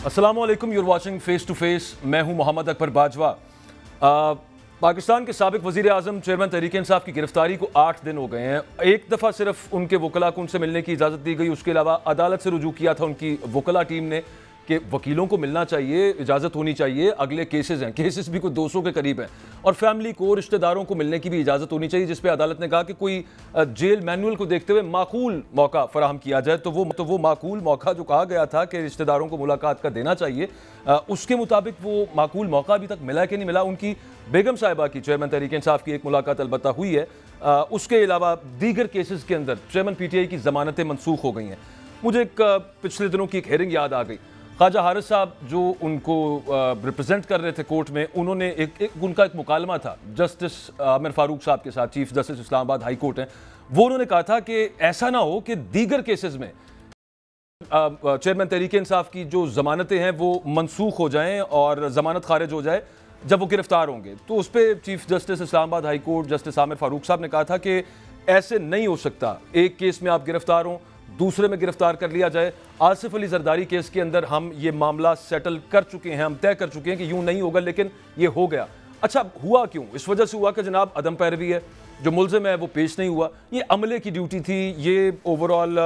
अस्सलाम वालेकुम, your watching face to face. मैं हूं मोहम्मद अकबर बाजवा। पाकिस्तान के साबिक वज़ीर आज़म चेयरमैन तहरीक इंसाफ की गिरफ्तारी को 8 दिन हो गए हैं। एक दफ़ा सिर्फ उनके वकला को उनसे मिलने की इजाज़त दी गई, उसके अलावा अदालत से रुजू किया था उनकी वकला टीम ने कि वकीलों को मिलना चाहिए, इजाज़त होनी चाहिए, अगले केसेस हैं, केसेस भी कोई 200 के करीब हैं, और फैमिली को, रिश्तेदारों को मिलने की भी इजाज़त होनी चाहिए, जिस पे अदालत ने कहा कि कोई जेल मैनुअल को देखते हुए माकूल मौका फराहम किया जाए। तो वो माकूल मौका जो कहा गया था कि रिश्तेदारों को मुलाकात का देना चाहिए, उसके मुताबिक वो माकूल मौका अभी तक मिला कि नहीं मिला। उनकी बेगम साहिबा की चेयरमैन तहरीक इंसाफ की एक मुलाकात अलबत्ता हुई है। उसके अलावा दीगर केसेस के अंदर चेयरमैन PTI की जमानतें मनसूख हो गई हैं। मुझे एक पिछले दिनों की एक हेयरिंग याद आ गई। ख्वाजा हारिस साहब जो उनको रिप्रेजेंट कर रहे थे कोर्ट में, उन्होंने उनका एक मुकालमा था जस्टिस आमिर फारूक साहब के साथ, chief justice Islamabad high court हैं। वो उन्होंने कहा था कि ऐसा ना हो कि दीगर केसेस में चेयरमैन तहरीक इंसाफ की जो जमानतें हैं वो मनसूख हो जाएं और जमानत खारिज हो जाए जब वो गिरफ्तार होंगे। तो उस पर chief justice Islamabad high court justice Aamir Farooq साहब ने कहा था कि ऐसे नहीं हो सकता, एक केस में आप गिरफ्तार हों, दूसरे में गिरफ्तार कर लिया जाए। आसिफ अली जरदारी केस के अंदर हम ये मामला सेटल कर चुके हैं, हम तय कर चुके हैं कि यूं नहीं होगा, लेकिन ये हो गया। अच्छा, हुआ क्यों? इस वजह से हुआ कि जनाब अदम पैरवी है, जो मुलजिम है वो पेश नहीं हुआ। ये अमले की ड्यूटी थी, ये ओवरऑल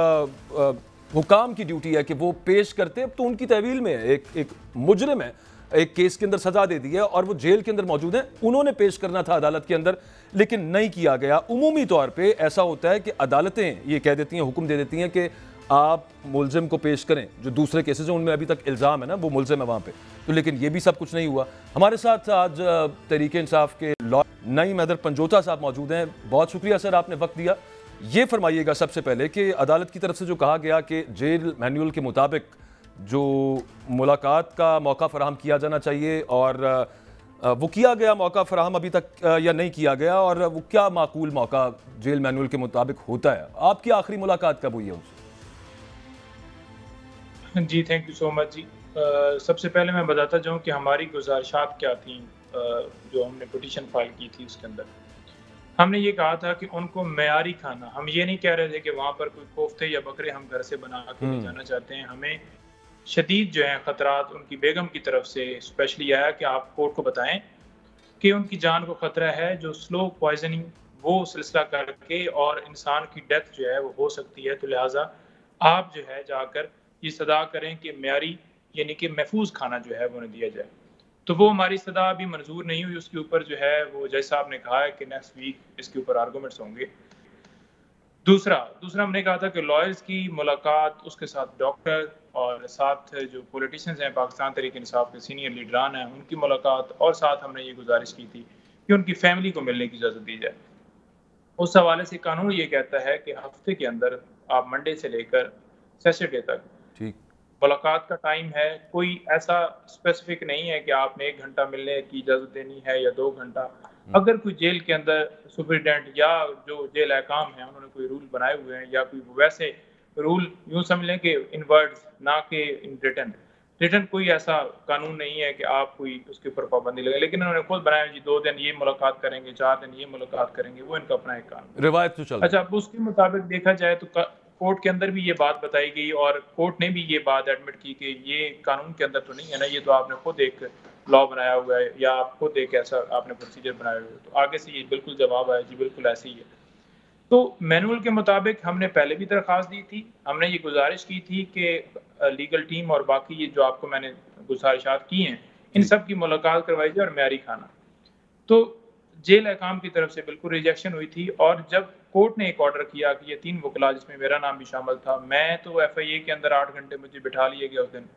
हुकाम की ड्यूटी है कि वो पेश करते। अब तो उनकी तहवील में है, एक मुजरिम है, एक केस के अंदर सजा दे दी है और वो जेल के अंदर मौजूद है, उन्होंने पेश करना था अदालत के अंदर, लेकिन नहीं किया गया। उमूमी तौर पे ऐसा होता है कि अदालतें ये कह देती हैं, हुक्म दे देती हैं कि आप मुलजिम को पेश करें। जो दूसरे केसेस हैं उनमें अभी तक इल्ज़ाम है ना, वो मुलजिम है वहाँ पे, तो लेकिन ये भी सब कुछ नहीं हुआ। हमारे साथ आज तहरीक इंसाफ के लॉ नईम हैदर पंजोता साहब मौजूद हैं। बहुत शुक्रिया सर, आपने वक्त दिया। ये फरमाइएगा सबसे पहले कि अदालत की तरफ से जो कहा गया कि जेल मैनुअल के मुताबिक जो मुलाकात का मौका फराहम किया जाना चाहिए, और वो किया गया मौका फराहम अभी तक या नहीं किया गया, और वो क्या माकूल मौका जेल मैनुअल के मुताबिक होता है? आपकी आखिरी मुलाकात कब हुई है उनसे? जी, थैंक यू सो मच जी। सबसे पहले मैं बताता जाऊँ कि हमारी गुज़ारिशात क्या थी। जो हमने पिटीशन फाइल की थी उसके अंदर हमने ये कहा था कि उनको मेयारी खाना, हम ये नहीं कह रहे थे कि वहाँ पर कोई कोफ्ते या बकरे हम घर से बना के ले जाना चाहते हैं। हमें शदीद जो है ख़तरात उनकी बेगम की तरफ से स्पेशली आया कि आप कोर्ट को बताएं कि उनकी जान को ख़तरा है, जो स्लो पॉइजनिंग वो सिलसिला करके और इंसान की डेथ जो है वो हो सकती है। तो लिहाजा आप जो है जाकर ये सदा करें कि मेयारी यानी कि महफूज खाना जो है वो उन्हें दिया जाए। तो वो हमारी सदा अभी मंजूर नहीं हुई। उसके ऊपर जो है वो जज साहब ने कहा है कि नेक्स्ट वीक इसके ऊपर आर्गूमेंट्स होंगे। दूसरा हमने कहा था कि लॉयर्स की मुलाकात, उसके साथ डॉक्टर और साथ जो पॉलिटिशियंस हैं, पाकिस्तान तहरीक इंसाफ के सीनियर लीडरान हैं, उनकी मुलाकात, और साथ हमने ये गुजारिश की थी कि उनकी फैमिली को मिलने की इजाज़त दी जाए। उस हवाले से कानून ये कहता है कि हफ्ते के अंदर आप मंडे से लेकर सैटरडे तक ठीक, मुलाकात का टाइम है। कोई ऐसा स्पेसिफिक नहीं है कि आपने 1 घंटा मिलने की इजाज़त देनी है या 2 घंटा। अगर कोई जेल के अंदर सुपरिटेंडेंट या जो जेल अहकाम हैं उन्होंने कोई रूल बनाए हुए हैं, या कोई वैसे रूल यूँ समझ लें कि इन वर्ड्स ना कि इन रिटन कोई ऐसा कानून नहीं है कि आप कोई उसके ऊपर पाबंदी लगाए, लेकिन उन्होंने खुद बनाया जी 2 दिन ये मुलाकात करेंगे, 4 दिन ये मुलाकात करेंगे, वो इनका अपना एक कानून। रिवायत तो चल रही अच्छा, है। अब उसके मुताबिक देखा जाए तो कोर्ट के अंदर भी ये बात बताई गई और कोर्ट ने भी ये बात एडमिट की कि ये कानून के अंदर तो नहीं है ना, ये तो आपने खुद एक लॉ बनाया हुआ है या आप खुद एक ऐसा आपने प्रोसीजर बनाया हुआ है। तो आगे से ये बिल्कुल जवाब आया जी बिल्कुल ऐसे ही है। तो मैनुअल के मुताबिक हमने पहले भी दरख्वास्त दी थी, हमने ये गुजारिश की थी कि लीगल टीम और बाकी ये जो आपको मैंने गुजारिशात की हैं, इन सब की मुलाकात करवाई जाए और मेयारी खाना। तो जेल अहकाम की तरफ से बिल्कुल रिजेक्शन हुई थी, और जब कोर्ट ने एक ऑर्डर किया कि ये 3 वकला जिसमें मेरा नाम भी शामिल था, मैं तो FIA के अंदर 8 घंटे मुझे बिठा लिया गया उस दिन,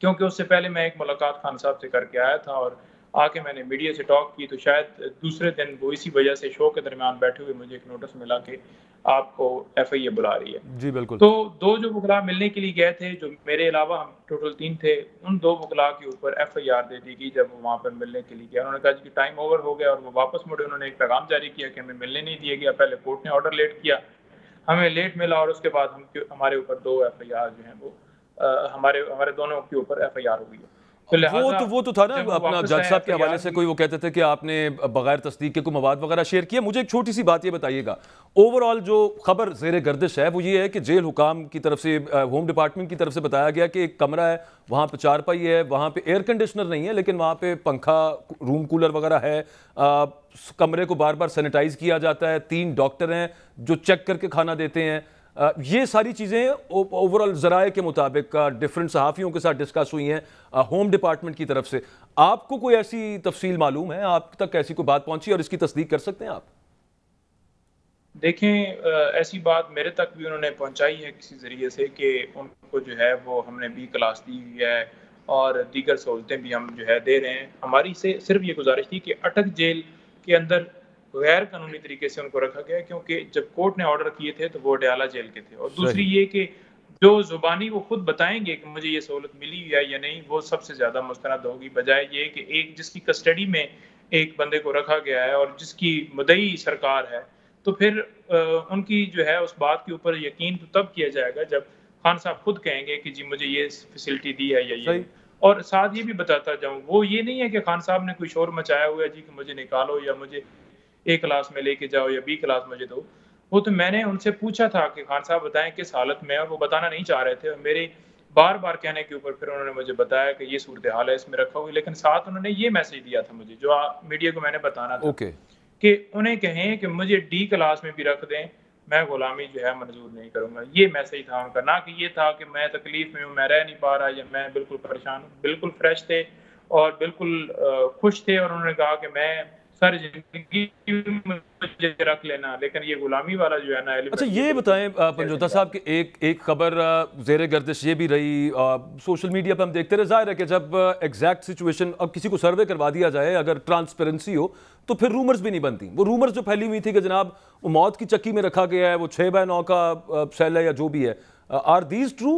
क्योंकि उससे पहले मैं एक मुलाकात खान साहब से करके आया था और आके मैंने मीडिया से टॉक की। तो शायद दूसरे दिन वो इसी वजह से शो के दरमियान बैठे हुए मुझे एक नोटिस मिला कि आपको FIA बुला रही है। जी बिल्कुल। तो 2 जो वकला मिलने के लिए गए थे, जो मेरे अलावा हम टोटल 3 थे, उन 2 वकला के ऊपर FIR दे दी गई जब वो वहाँ पर मिलने के लिए गया। उन्होंने कहा कि टाइम ओवर हो गया और वो वापस मुड़े। उन्होंने एक पैगाम जारी किया कि हमें मिलने नहीं दिया गया। पहले कोर्ट ने ऑर्डर लेट किया, हमें लेट मिला, और उसके बाद हमारे ऊपर 2 FIR जो हैं वो हमारे दोनों के ऊपर FIR हो गई है। तो लिहाजा वो तो था ना जब वो अपना वापस जज आए साहब के तो हवाले यार से, कोई वो कहते थे कि आपने बगैर तस्दीक के कोई मवाद वगैरह शेयर किया। मुझे एक छोटी सी बात ये बताइएगा, ओवरऑल जो खबर ज़ेर गर्दिश है वो ये है कि जेल हुकाम की तरफ से, होम डिपार्टमेंट की तरफ से बताया गया कि एक कमरा है, वहाँ पे चारपाई है, वहाँ पे एयर कंडीशनर नहीं है लेकिन वहाँ पे पंखा, रूम कूलर वगैरह है, कमरे को बार बार सैनिटाइज किया जाता है, 3 डॉक्टर हैं जो चेक करके खाना देते हैं। ये सारी चीज़ें ओवरऑल ज़राए के मुताबिक डिफरेंट सहाफ़ियों के साथ डिस्कस हुई हैं होम डिपार्टमेंट की तरफ से। आपको कोई ऐसी तफसील मालूम है, आप तक ऐसी कोई बात पहुंची और इसकी तस्दीक कर सकते हैं आप? देखें, ऐसी बात मेरे तक भी उन्होंने पहुंचाई है किसी ज़रिए से कि उनको जो है वो हमने B क्लास दी हुई है और दीगर सहूलतें भी हम जो है दे रहे हैं। हमारी से सिर्फ ये गुजारिश थी कि अटक जेल के अंदर गैर कानूनी तरीके से उनको रखा गया, क्योंकि जब कोर्ट ने ऑर्डर किए थे तो वो अडयाला जेल के थे। और दूसरी सही। ये कि जो ज़ुबानी वो खुद बताएंगे कि मुझे ये सहूलत मिली है या नहीं, वो सबसे ज़्यादा मुस्तनद होगी, बजाय ये कि एक जिसकी कस्टडी में एक बंदे को रखा गया है और जिसकी मुद्दई सरकार है, तो फिर उनकी जो है उस बात के ऊपर यकीन तो तब किया जाएगा जब खान साहब खुद कहेंगे कि जी मुझे ये फैसिलिटी दी है या ये सही। नहीं। और साथ ये भी बताता जाऊँ, वो ये नहीं है कि खान साहब ने कोई शोर मचाया हुआ है जी कि मुझे निकालो या मुझे A क्लास में लेके जाओ या B क्लास मुझे दो। वो तो मैंने उनसे पूछा था कि खान साहब बताएँ किस हालत में है, और वो बताना नहीं चाह रहे थे, और मेरे बार-बार कहने के ऊपर फिर उन्होंने मुझे बताया कि ये सूरत-ए-हाल है, इसमें रखा हुआ है। लेकिन साथ उन्होंने ये मैसेज दिया था मुझे, जो मीडिया को मैंने बताना था, ओके। कि उन्हें कहें कि मुझे D क्लास में भी रख दें, मैं गुलामी जो है मंजूर नहीं करूँगा। ये मैसेज था उनका, ना कि ये था कि मैं तकलीफ़ में हूँ, मैं रह नहीं पा रहा या मैं बिल्कुल परेशान हूँ। बिल्कुल फ्रेश थे और बिल्कुल खुश थे, और उन्होंने कहा कि मैं सारी ज़िंदगी मुझे रख लेना, लेकिन ये गुलामी वाला जो है ना अच्छा एलिमेंट, ये ये बिल्कुल बताएं शेयर पंजोता नहीं साहब करना। कि एक खबर ज़ेर गर्दिश ये भी रही, सोशल मीडिया पे हम देखते रहे, जाहिर है कि जब एग्जैक्ट सिचुएशन, अब किसी को सर्वे करवा दिया जाए, अगर ट्रांसपेरेंसी हो तो फिर रूमर्स भी नहीं बनती। वो रूमर्स जो फैली हुई थी कि जनाब वो मौत की चक्की में रखा गया है, वो 6x9 का सेल है या जो भी है, आर दीज ट्रू?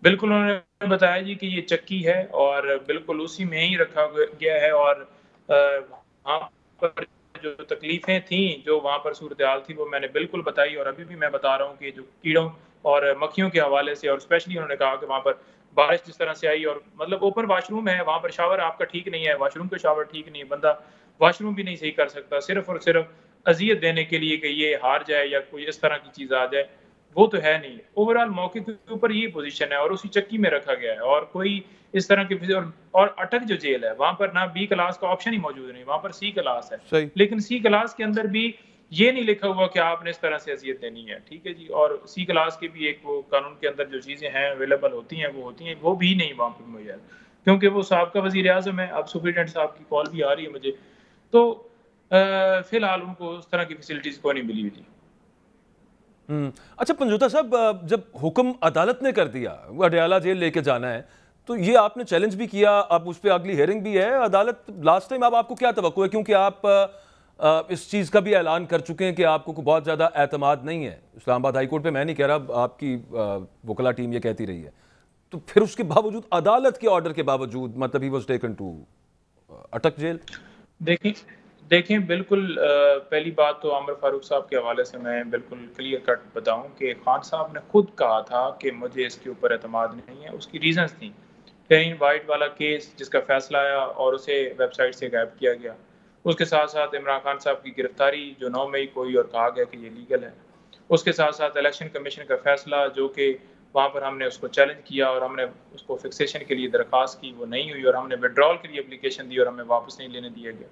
बिल्कुल, उन्होंने बताया जी कि ये चक्की है और बिल्कुल उसी में ही रखा गया है, और वहाँ पर जो तकलीफ़ें थीं, जो वहाँ पर सूरत-ए-हाल थी, वो मैंने बिल्कुल बताई, और अभी भी मैं बता रहा हूँ कि जो कीड़ों और मक्खियों के हवाले से, और स्पेशली उन्होंने कहा कि वहाँ पर बारिश जिस तरह से आई, और मतलब ओपन वॉशरूम है, वहाँ पर शावर आपका ठीक नहीं है, वॉशरूम का शावर ठीक नहीं है, बंदा वॉशरूम भी नहीं सही कर सकता, सिर्फ़ और सिर्फ़ अज़ियत देने के लिए कि ये हार जाए या कोई इस तरह की चीज़ आ जाए, वो तो है नहीं। ओवरऑल मौके के ऊपर ये पोज़ीशन है और उसी चक्की में रखा गया है, और कोई इस तरह की और अटक जो जेल है, वहाँ पर ना B क्लास का ऑप्शन ही मौजूद नहीं, वहाँ पर C क्लास है। सही। लेकिन C क्लास के अंदर भी ये नहीं लिखा हुआ कि आपने इस तरह से अज़ियत देनी है, ठीक है जी? और C क्लास की भी एक वो कानून के अंदर जो चीज़ें हैं अवेलेबल होती हैं, वो भी नहीं वहाँ पे मुहैया, क्योंकि वो साबका वज़ीर-ए-आज़म है, अब सुपरिटेंडेंट साहब की कॉल भी आ रही है मुझे। तो फिलहाल उनको उस तरह की फैसिलिटीज़ कोई नहीं मिली हुई थी। अच्छा पंजोता साहब, जब हुक्म अदालत ने कर दिया वो अडयाला जेल लेके जाना है, तो ये आपने चैलेंज भी किया, अब उस पर अगली हेयरिंग भी है अदालत लास्ट टाइम, अब आपको क्या तवक्को है, क्योंकि आप इस चीज़ का भी ऐलान कर चुके हैं कि आपको बहुत ज़्यादा एतमाद नहीं है इस्लामाबाद हाई कोर्ट पे, मैं नहीं कह रहा, आपकी वकला टीम ये कहती रही है, तो फिर उसके बावजूद अदालत के ऑर्डर के बावजूद मतलब ही वॉज टेकन टू अटक जेल? देखें देखें बिल्कुल, पहली बात तो आमिर फारूक साहब के हवाले से मैं बिल्कुल क्लियर कट बताऊं कि खान साहब ने खुद कहा था कि मुझे इसके ऊपर एतमाद नहीं है। उसकी रीजंस थी, टेरिन वाइट वाला केस जिसका फैसला आया और उसे वेबसाइट से गायब किया गया, उसके साथ साथ इमरान खान साहब की गिरफ्तारी जो 9 मई को हुई और कहा गया कि ये लीगल है, उसके साथ साथ इलेक्शन कमीशन का फैसला जो कि वहाँ पर हमने उसको चैलेंज किया और हमने उसको फिक्सेशन के लिए दरख्वास्त की, वो नहीं हुई, और हमने विड्रॉल के लिए एप्लीकेशन दी और हमें वापस नहीं लेने दिया गया।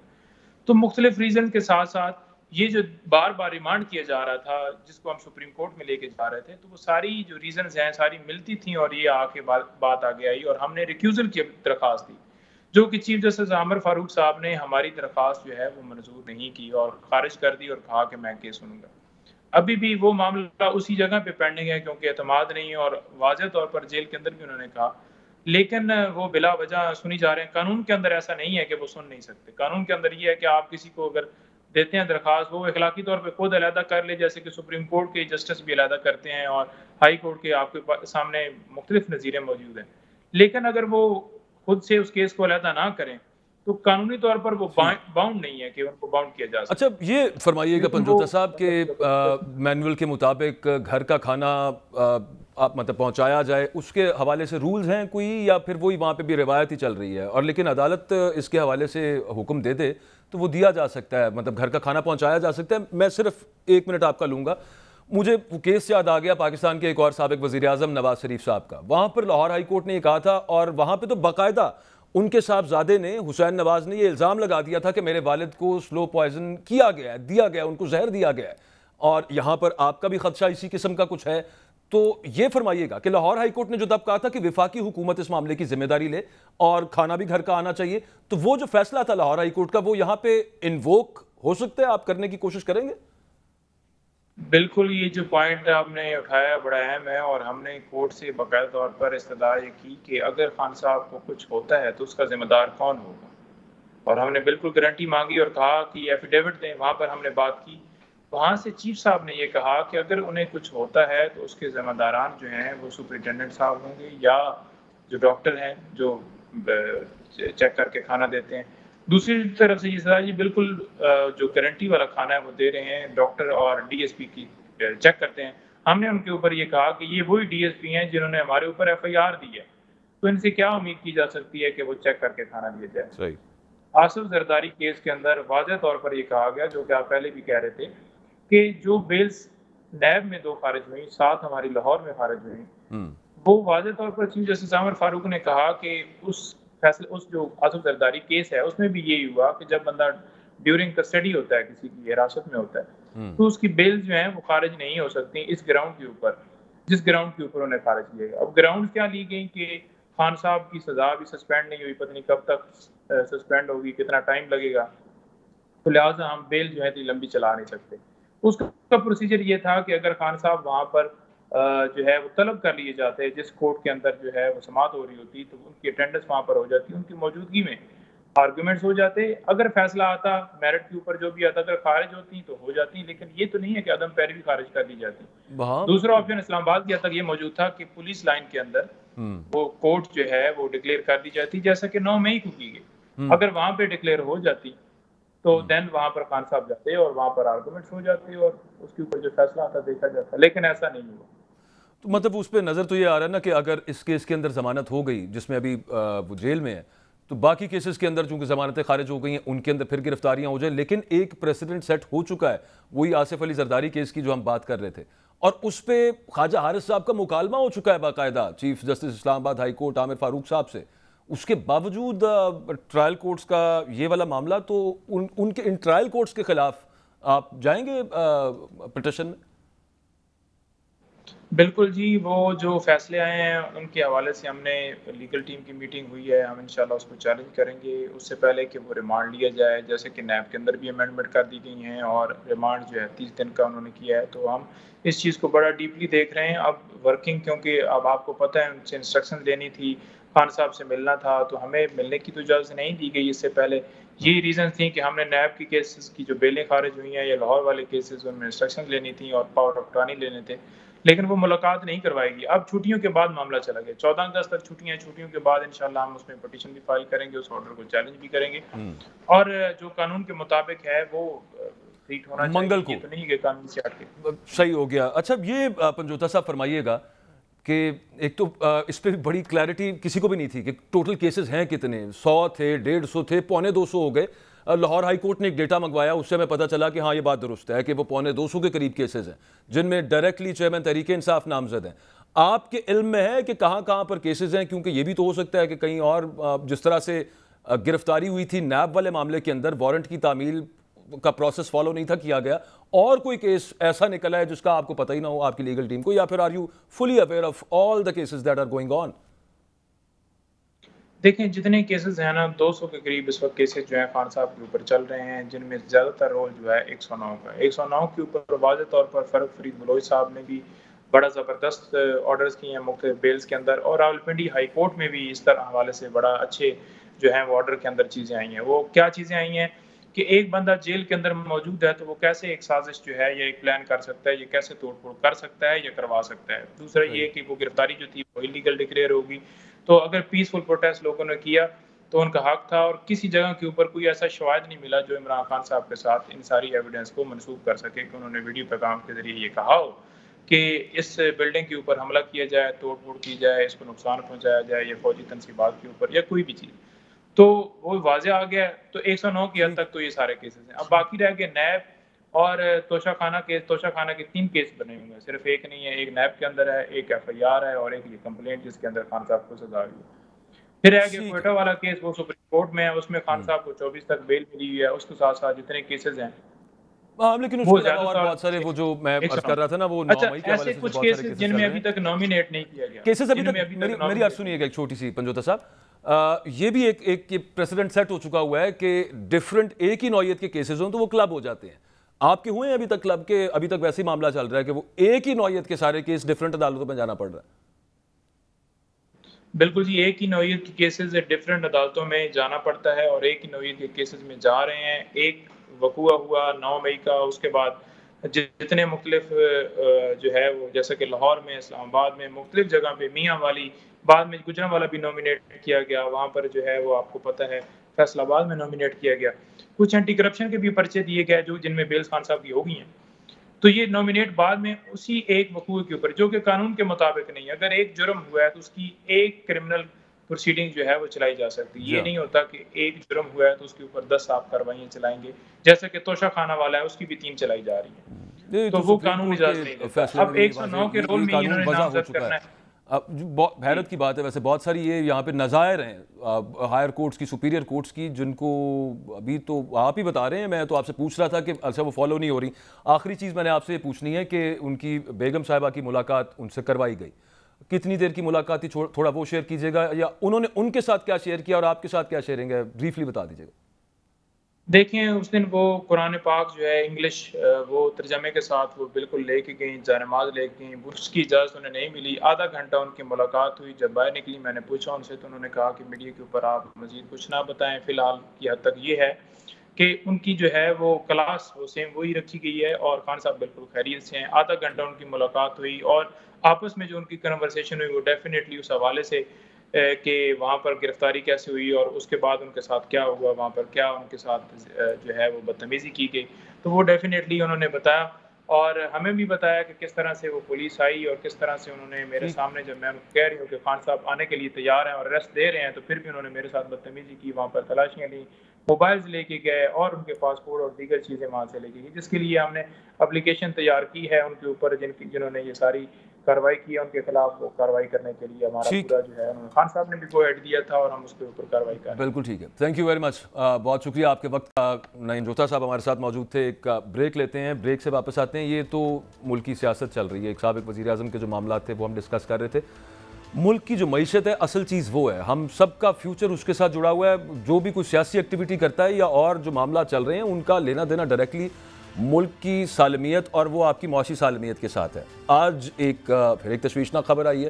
तो मुख्तलिफ रीज़न के साथ साथ ये जो बार बार रिमांड किया जा रहा था, जिसको हम सुप्रीम कोर्ट में लेके जा रहे थे, तो वो सारी जो रीज़न्स हैं सारी मिलती थी, और ये आके बात आगे आई और हमने रिक्यूज़ल की दरख्वास्त दी, जो कि चीफ जस्टिस आमिर फारूक साहब ने हमारी दरख्वास्त जो है वो मंजूर नहीं की और खारिज कर दी, और कहा कि मैं केस सुनूंगा। अभी भी वो मामला उसी जगह पे पेंडिंग है, क्योंकि एतमाद नहीं है, और वाज़ेह तौर पर जेल के अंदर भी उन्होंने कहा, लेकिन वो बिला वजह सुनी जा रहे हैं। कानून के अंदर ऐसा नहीं है कि वो सुन नहीं सकते। कानून के अंदर ये है कि आप किसी को अगर देते हैं दरख्वास्त, वो इखलाकी तौर पे खुद अलहदा कर ले, जैसे कि सुप्रीम कोर्ट के जस्टिस भी अलहदा करते हैं और हाई कोर्ट के आपके सामने मुख्तलिफ नज़ीरें मौजूद हैं। लेकिन अगर वो खुद से उस केस को अलहदा ना करें, तो कानूनी तौर पर वो बाउंड नहीं है कि उनको बाउंड किया जा अच्छा सके। ये फरमाइएगा लेकिन पंजोता वो साहब के मैनुअल के मुताबिक घर का खाना मतलब पहुंचाया जाए, उसके हवाले से रूल्स हैं कोई, या फिर वही वहाँ पे भी रिवायत ही चल रही है? और लेकिन अदालत इसके हवाले से हुक्म दे दे तो वो दिया जा सकता है, मतलब घर का खाना पहुंचाया जा सकता है। मैं सिर्फ 1 मिनट आपका लूँगा। मुझे वो केस याद आ गया पाकिस्तान के एक और साबिक वज़ीर आज़म नवाज शरीफ साहब का। वहाँ पर लाहौर हाई कोर्ट ने ये कहा था, और वहाँ पर तो बाकायदा उनके साहबजादे ने, हुसैन नवाज ने, ये इल्ज़ाम लगा दिया था कि मेरे वालिद को स्लो पॉइजन किया गया है, दिया गया, उनको जहर दिया गया है। और यहाँ पर आपका भी खदशा इसी किस्म का कुछ है। तो ये फरमाइएगा कि लाहौर हाई कोर्ट ने जो तब कहा था कि विफाकी हुकूमत इस मामले की जिम्मेदारी ले और खाना भी घर का आना चाहिए, तो वो जो फैसला था लाहौर हाई कोर्ट का, वो यहाँ पे इन्वोक हो सकता है? आप करने की कोशिश करेंगे? बिल्कुल, ये जो पॉइंट आपने उठाया बड़ा अहम है, और हमने कोर्ट से बाकायदा तौर पर इस्तदा ये की कि अगर खान साहब को कुछ होता है तो उसका जिम्मेदार कौन होगा, और हमने बिल्कुल गारंटी मांगी और कहा कि एफिडेविट दें। वहाँ पर हमने बात की, वहाँ से चीफ साहब ने ये कहा कि अगर उन्हें कुछ होता है तो उसके ज़िम्मेदारान जो हैं वो सुपरिटेंडेंट साहब होंगे या जो डॉक्टर हैं जो चेक करके खाना देते हैं। दूसरी तरफ से ये सर जी बिल्कुल जो गारंटी वाला खाना है वो दे रहे हैं, डॉक्टर और डीएसपी की चेक करते हैं। हमने उनके ऊपर ये कहा कि ये वही डीएसपी हैं जिन्होंने हमारे ऊपर एफआईआर दी है, तो इनसे क्या उम्मीद की जा सकती है कि वो चेक करके खाना दिया जाए। सही। आसिफ जरदारी केस के अंदर वाज़ेह तौर पर ये कहा गया, जो कि आप पहले भी कह रहे थे, कि जो बेल्स नैब में 2 खारिज हुई, 7 हमारी लाहौर में खारिज हुई, वो वाज़ेह तौर पर चीफ जस्टिस आमिर फारूक ने कहा कि उस जो आसिफ जरदारी केस है उसमें भी यही हुआ कि जब बंदा ड्यूरिंग कस्टडी होता है, किसी की हिरासत में होता है, तो उसकी बेल जो है वो खारिज नहीं हो सकती इस ग्राउंड के ऊपर, जिस ग्राउंड के ऊपर उन्हें खारिज किया गया। अब ग्राउंड क्या ली गई कि खान साहब की सजा भी सस्पेंड नहीं हुई, पता नहीं कब तक सस्पेंड होगी, कितना टाइम लगेगा, तो लिहाजा हम बेल जो है इतनी लंबी चला नहीं सकते। उसका प्रोसीजर ये था कि अगर खान साहब वहाँ पर जो है वो तलब कर लिए जाते, जिस कोर्ट के अंदर जो है वो समाअत हो रही होती, तो उनकी अटेंडेंस वहाँ पर हो जाती, उनकी मौजूदगी में आर्गूमेंट्स हो जाते। अगर फैसला आता मेरिट के ऊपर जो भी आता, अगर खारिज होती तो हो जाती, लेकिन ये तो नहीं है कि अदम पैरवी खारिज कर दी जाती। दूसरा ऑप्शन इस्लामाबाद के तक ये मौजूद था कि पुलिस लाइन के अंदर वो कोर्ट जो है वो डिक्लेयर कर दी जाती, जैसा कि 9 मई को की गई। अगर वहाँ पे डिक्लेयर हो जाती तो देन वहाँ पर खान साहब जाते और वहाँ पर आर्गूमेंट्स हो जाते और उसके ऊपर जो फैसला आता देखा जाता, लेकिन ऐसा नहीं हुआ। तो मतलब उस पर नज़र तो ये आ रहा है ना कि अगर इस केस के अंदर जमानत हो गई, जिसमें अभी वो जेल में है, तो बाकी केसेस के अंदर चूंकि जमानतें खारिज हो गई हैं, उनके अंदर फिर गिरफ्तारियां हो जाए। लेकिन एक प्रेसिडेंट सेट हो चुका है, वही आसिफ अली जरदारी केस की जो हम बात कर रहे थे, और उस पर ख्वाजा हारिस साहब का मुकालमा हो चुका है बाकायदा chief justice Islamabad high court Aamir Farooq साहब से। उसके बावजूद ट्रायल कोर्ट्स का ये वाला मामला, तो उनके इन ट्रायल कोर्ट्स के खिलाफ आप जाएंगे पिटिशन में? बिल्कुल जी, वो जो फैसले आए हैं उनके हवाले से हमने लीगल टीम की मीटिंग हुई है, हम इंशाल्लाह उसको चैलेंज करेंगे। उससे पहले कि वो रिमांड लिया जाए, जैसे कि नैब के अंदर भी अमेंडमेंट कर दी गई हैं और रिमांड जो है 30 दिन का उन्होंने किया है, तो हम इस चीज़ को बड़ा डीपली देख रहे हैं। अब वर्किंग, क्योंकि अब आपको पता है उनसे इंस्ट्रक्शन लेनी थी, खान साहब से मिलना था, तो हमें मिलने की तो इजाज़त नहीं दी गई इससे पहले। यही रीज़न थी कि हमने नैब की केसेस की जो बेलें खारिज हुई हैं या लाहौर वाले केसेस, उनमें इंस्ट्रक्शन लेनी थी और पावर ऑफ अटॉर्नी लेने थे, लेकिन वो मुलाकात नहीं करवाएगी। अब छुट्टियों के बाद मामला चला गया, 14 अगस्त तक छुट्टियों के बाद इंशाल्लाह हम उसमें पिटीशन भी फाइल करेंगे, उस ऑर्डर को चैलेंज भी करेंगे, और जो कानून के मुताबिक है वो ट्रीट होना चाहिए। मंगल को तो नहीं कि कानून से हट के। सही हो गया। अच्छा, ये पंजोता साहब फरमाइएगा कि एक तो इस पर बड़ी क्लैरिटी किसी को भी नहीं थी कि टोटल केसेस हैं कितने, 100 थे, 150 थे, 250 हो गए। लाहौर हाई कोर्ट ने एक डेटा मंगवाया, उससे हमें पता चला कि हाँ ये बात दुरुस्त है कि वो 250 के करीब केसेस हैं जिनमें डायरेक्टली चेयरमैन तहरीक इंसाफ नामजद हैं। आपके इल्म में है कि कहाँ कहाँ पर केसेस हैं? क्योंकि ये भी तो हो सकता है कि कहीं और जिस तरह से गिरफ्तारी हुई थी नैब वाले मामले के अंदर, वारंट की तामील का प्रोसेस फॉलो नहीं था किया गया, और कोई केस ऐसा निकला है जिसका आपको पता ही ना हो आपकी लीगल टीम को, या फिर are you fully aware of all the cases that are going on? देखें, जितने केसेस हैं ना, 200 के करीब इस वक्त केसेस जो हैं खान साहब के ऊपर चल रहे हैं, जिनमें ज़्यादातर रोल जो है 109 का। 109 के ऊपर वाज़ेह तौर पर फ़र्क फरीद बलोच साहब ने भी बड़ा ज़बरदस्त ऑर्डर्स किए हैं मुख्तलिफ बेल्स के अंदर, और रावलपिंडी हाई कोर्ट में भी इस तरह हवाले से बड़ा अच्छे जो है वो ऑर्डर के अंदर चीज़ें आई हैं। वो क्या चीज़ें आई हैं कि एक बंदा जेल के अंदर मौजूद है तो वो कैसे एक साजिश जो है या एक प्लान कर सकता है, ये कैसे तोड़ फोड़ कर सकता है या करवा सकता है। दूसरा ये कि वो गिरफ्तारी जो थी वो इलीगल डिक्लेयर होगी, तो अगर पीसफुल प्रोटेस्ट लोगों ने किया तो उनका हक था, और किसी जगह के ऊपर कोई ऐसा शवाहिद नहीं मिला जो इमरान खान साहब के साथ इन सारी एविडेंस को मनसूब कर सके कि उन्होंने वीडियो पैगाम के जरिए ये कहा हो। कि इस बिल्डिंग के ऊपर हमला किया जाए, तोड़-फोड़ की जाए, इसको नुकसान पहुँचाया जाए या फ़ौजी तनसीबात के ऊपर या कोई भी चीज़। तो वो वाज़ह आ गया, तो 109 की हद तक तो ये सारे केसेज़ हैं। अब बाकी रह गए नैब और तोशाखाना केस। तोशाखाना के 3 केस बने हुए हैं, सिर्फ़ एक नहीं है। एक नैब के अंदर है, एक एफआईआर है और एक ये कंप्लेंट जिसके अंदर खान साहब को सज़ा हुई है। फिर रह गया ठीक क्वेटा है। वाला केस, वो सुप्रीम कोर्ट में है, उसमें खान साहब को 24 तक बेल मिली हुई है। उसके साथ-साथ जितने केसेज़ हैं हाँ, लेकिन वो उसके अलावा और बहुत सारे, वो जो मैं अर्ज़ कर रहा था ना, वो 9 अच्छा, मई के ऐसे हवाले से जो कुछ बहुत सारे केसेस केसेस चल जिनमें रहे अभी हैं। तक नॉमिनेट नहीं किया गया, केसेस अभी जिनमें तक, अभी मेरी तक मेरी अर्ज़ सुनिएगा एक छोटी सी पंजोता साहब। ये भी एक ये प्रेसिडेंट सेट हो चुका हुआ है कि डिफरेंट एक ही नौयत के केसेस हों तो वो क्लब हो जाते हैं। आपके हुए हैं अभी तक क्लब के? अभी तक वैसे ही मामला चल रहा है कि वो एक ही नौयत के सारे केस डिफरेंट अदालतों में जाना पड़ रहा है? बिल्कुल जी, एक ही नौइयत के केसेस डिफरेंट अदालतों में जाना पड़ता है और एक ही नौइयत के केसेस में जा रहे हैं। एक वक़ूआ हुआ 9 मई का, उसके बाद जितने मुख्तलिफ जो है वो, जैसा कि लाहौर में, इस्लामाबाद में, मुख्तलिफ जगह पे, मियाँ वाली, बाद में गुजरांवाला भी नॉमिनेट किया गया, वहाँ पर जो है वो आपको पता है फैसलाबाद में नॉमिनेट किया गया। कुछ एंटी करप्शन के भी पर्चे दिए गए जो जिनमें बेल्स खान साहब की हो गई हैं। तो ये नॉमिनेट बाद में उसी एक वक़ूए के ऊपर, जो कि कानून के मुताबिक नहीं है। अगर एक जुर्म हुआ है तो उसकी एक क्रिमिनल प्रोसीडिंग जो है वो चलाई जा सकती है। जी ये हाँ। नहीं होता कि एक जुर्म हुआ है तो उसके ऊपर 10 आप कार्रवाइयाँ चलाएँगे। जैसे कि तोशाखाना वाला है, उसकी भी 3 चलाई जा रही हैं। ये तो तो वो सुप्रीम कानून कोर्ट इजाज़त नहीं के देता। फैसले में अब भी 109 के ये रोल में ही कानून इन्होंने वज़ा हो नामज़द चुका करना है। है। अब जो हैरत की बात है, वैसे बहुत सारी ये यहाँ पे नज़ायर हैं हायर कोर्ट्स की, सुपीरियर कोर्ट्स की, जिनको अभी तो आप ही बता रहे हैं। मैं तो आपसे पूछ रहा था कि अच्छा वो फॉलो नहीं हो रही। आखिरी चीज़ मैंने आपसे ये पूछनी है कि उनकी बेगम साहिबा की मुलाकात उनसे करवाई गई, कितनी देर की मुलाकात थी? थोड़ा वो शेयर कीजिएगा, या उन्होंने उनके साथ क्या शेयर किया और आपके साथ क्या शेयरिंग है, ब्रीफली बता दीजिएगा। देखें, उस दिन वो कुरान पाक जो है इंग्लिश वो तर्जमे के साथ वो बिल्कुल लेके गईं, जानमाज़ लेके गईं, उसकी इजाज़त उन्हें नहीं मिली। आधा घंटा उनकी मुलाकात हुई, जब बाहर निकली मैंने पूछा उनसे तो उन्होंने कहा कि मीडिया के ऊपर आप मज़ीद कुछ ना बताएँ। फ़िलहाल की हद तक ये है कि उनकी जो है वो क्लास वो सेम वही रखी गई है और खान साहब बिल्कुल खैरियत से हैं। आधा घंटा उनकी मुलाकात हुई और आपस में जो उनकी कन्वर्सेशन हुई वो डेफ़िनेटली उस हवाले से कि वहाँ पर गिरफ्तारी कैसे हुई और उसके बाद उनके साथ क्या हुआ, वहाँ पर क्या उनके साथ जो है वो बदतमीज़ी की गई। तो वो डेफ़िनेटली उन्होंने बताया और हमें भी बताया कि किस तरह से वो पुलिस आई और किस तरह से उन्होंने मेरे ठीक। सामने, जब मैं कह रही हूँ कि खान साहब आने के लिए तैयार हैं और अरेस्ट दे रहे हैं, तो फिर भी उन्होंने मेरे साथ बदतमीज़ी की, वहाँ पर तलाशियाँ ली, मोबाइल्स लेके गए और उनके पासपोर्ट और दीगर चीज़ें वहाँ से लेके गई, जिसके लिए हमने एप्लीकेशन तैयार की है उनके ऊपर, जिन्होंने ये सारी कार्रवाई की है उनके खिलाफ। वो कार्रवाई करने के लिए हमारा ठीक। पूरा जो है, उन्होंने खान साहब ने भी गो अहेड दिया था और हम उसके ऊपर कार्रवाई कर रहे हैं। बिल्कुल ठीक है। Thank you very much. बहुत शुक्रिया आपके वक्त का। नईम जोधा साहब हमारे साथ मौजूद थे। एक ब्रेक लेते हैं, ब्रेक से वापस आते हैं। ये तो मुल्क की सियासत चल रही है, एक साबिक वज़ीर आज़म के जो मामला थे वो हम डिस्कस कर रहे थे। मुल्क की जो मईशत है, असल चीज़ वो है, हम सबका फ्यूचर उसके साथ जुड़ा हुआ है। जो भी कोई सियासी एक्टिविटी करता है या और जो मामला चल रहे हैं, उनका लेना देना डायरेक्टली मुल्क की सालमियत और वो आपकी मौशी सालमियत के साथ है। आज फिर एक तशवीशनाक खबर आई है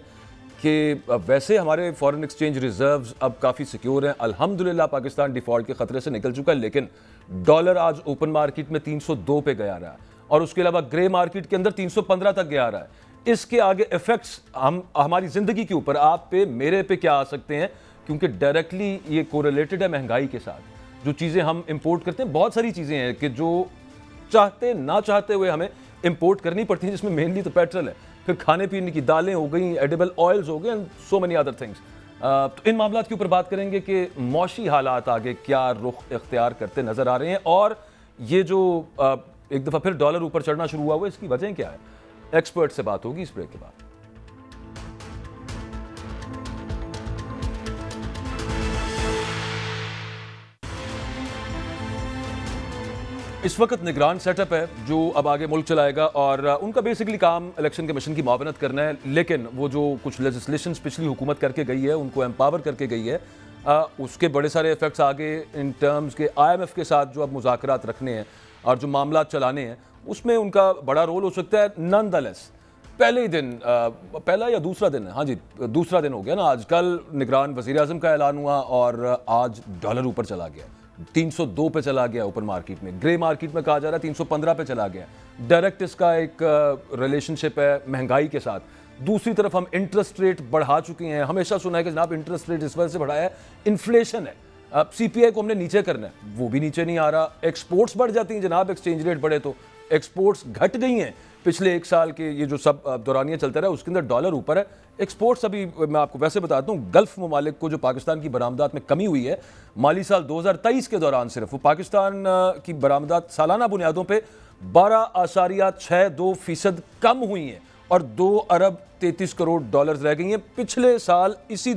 कि वैसे हमारे फॉरेन एक्सचेंज रिजर्व्स अब काफ़ी सिक्योर हैं, अल्हम्दुलिल्लाह। पाकिस्तान डिफ़ॉल्ट के ख़तरे से निकल चुका है, लेकिन डॉलर आज ओपन मार्केट में 302 पे गया रहा है और उसके अलावा ग्रे मार्केट के अंदर 315 तक गया रहा है। इसके आगे इफ़ेक्ट्स हमारी ज़िंदगी के ऊपर, आप पे, मेरे पे क्या आ सकते हैं, क्योंकि डायरेक्टली ये कोरिलेटेड है महंगाई के साथ। जो चीज़ें हम इंपोर्ट करते हैं, बहुत सारी चीज़ें हैं कि जो चाहते ना चाहते हुए हमें इंपोर्ट करनी पड़ती हैं, जिसमें मेनली तो पेट्रोल है, फिर खाने पीने की दालें हो गई, एडिबल ऑयल्स हो गए and so many other things. तो इन मामलों के ऊपर बात करेंगे कि मौशी हालात आगे क्या रुख इख्तियार करते नज़र आ रहे हैं और ये जो एक दफ़ा फिर डॉलर ऊपर चढ़ना शुरू हुआ, इसकी वजह क्या है। एक्सपर्ट से बात होगी इस ब्रेक के बाद। इस वक्त निगरान सेटअप है जो अब आगे मुल्क चलाएगा और उनका बेसिकली काम इलेक्शन कमीशन की मुआवनत करना है, लेकिन वो जो कुछ लेजिस्लेशन पिछली हुकूमत करके गई है, उनको एम्पावर करके गई है, उसके बड़े सारे इफेक्ट्स आगे इन टर्म्स के IMF के साथ जो अब मुज़ाकरात रखने हैं और जो मामला चलाने हैं, उसमें उनका बड़ा रोल हो सकता है। नॉनदलेस पहले ही दिन, पहला या दूसरा दिन है, हाँ जी दूसरा दिन हो गया ना आज, कल निगरान वज़ीर आज़म का ऐलान हुआ और आज डॉलर ऊपर चला गया, 302 पे चला गया ओपन मार्केट में। ग्रे मार्केट में कहा जा रहा है 315 पे चला गया। डायरेक्ट इसका एक रिलेशनशिप है महंगाई के साथ। दूसरी तरफ हम इंटरेस्ट रेट बढ़ा चुके हैं। हमेशा सुना है कि जनाब इंटरेस्ट रेट इस वजह से बढ़ाया है, इन्फ्लेशन है। अब CPI को हमने नीचे करना है, वो भी नीचे नहीं आ रहा। एक्सपोर्ट्स बढ़ जाती हैं जनाब, एक्सचेंज रेट बढ़े तो। एक्सपोर्ट्स घट गई हैं पिछले एक साल के ये जो सब दौरानिया चलता रहा उसके अंदर डॉलर ऊपर है। एक्सपोर्ट्स अभी मैं आपको वैसे बताता हूँ, गल्फ ममालिक को जो पाकिस्तान की बरामदात में कमी हुई है माली साल 2023 के दौरान, सिर्फ वो पाकिस्तान की बरामदात सालाना बुनियादों पर 12.62% कम हुई हैं और 2 अरब 33 करोड़ डॉलर्स रह गई हैं। पिछले साल इसी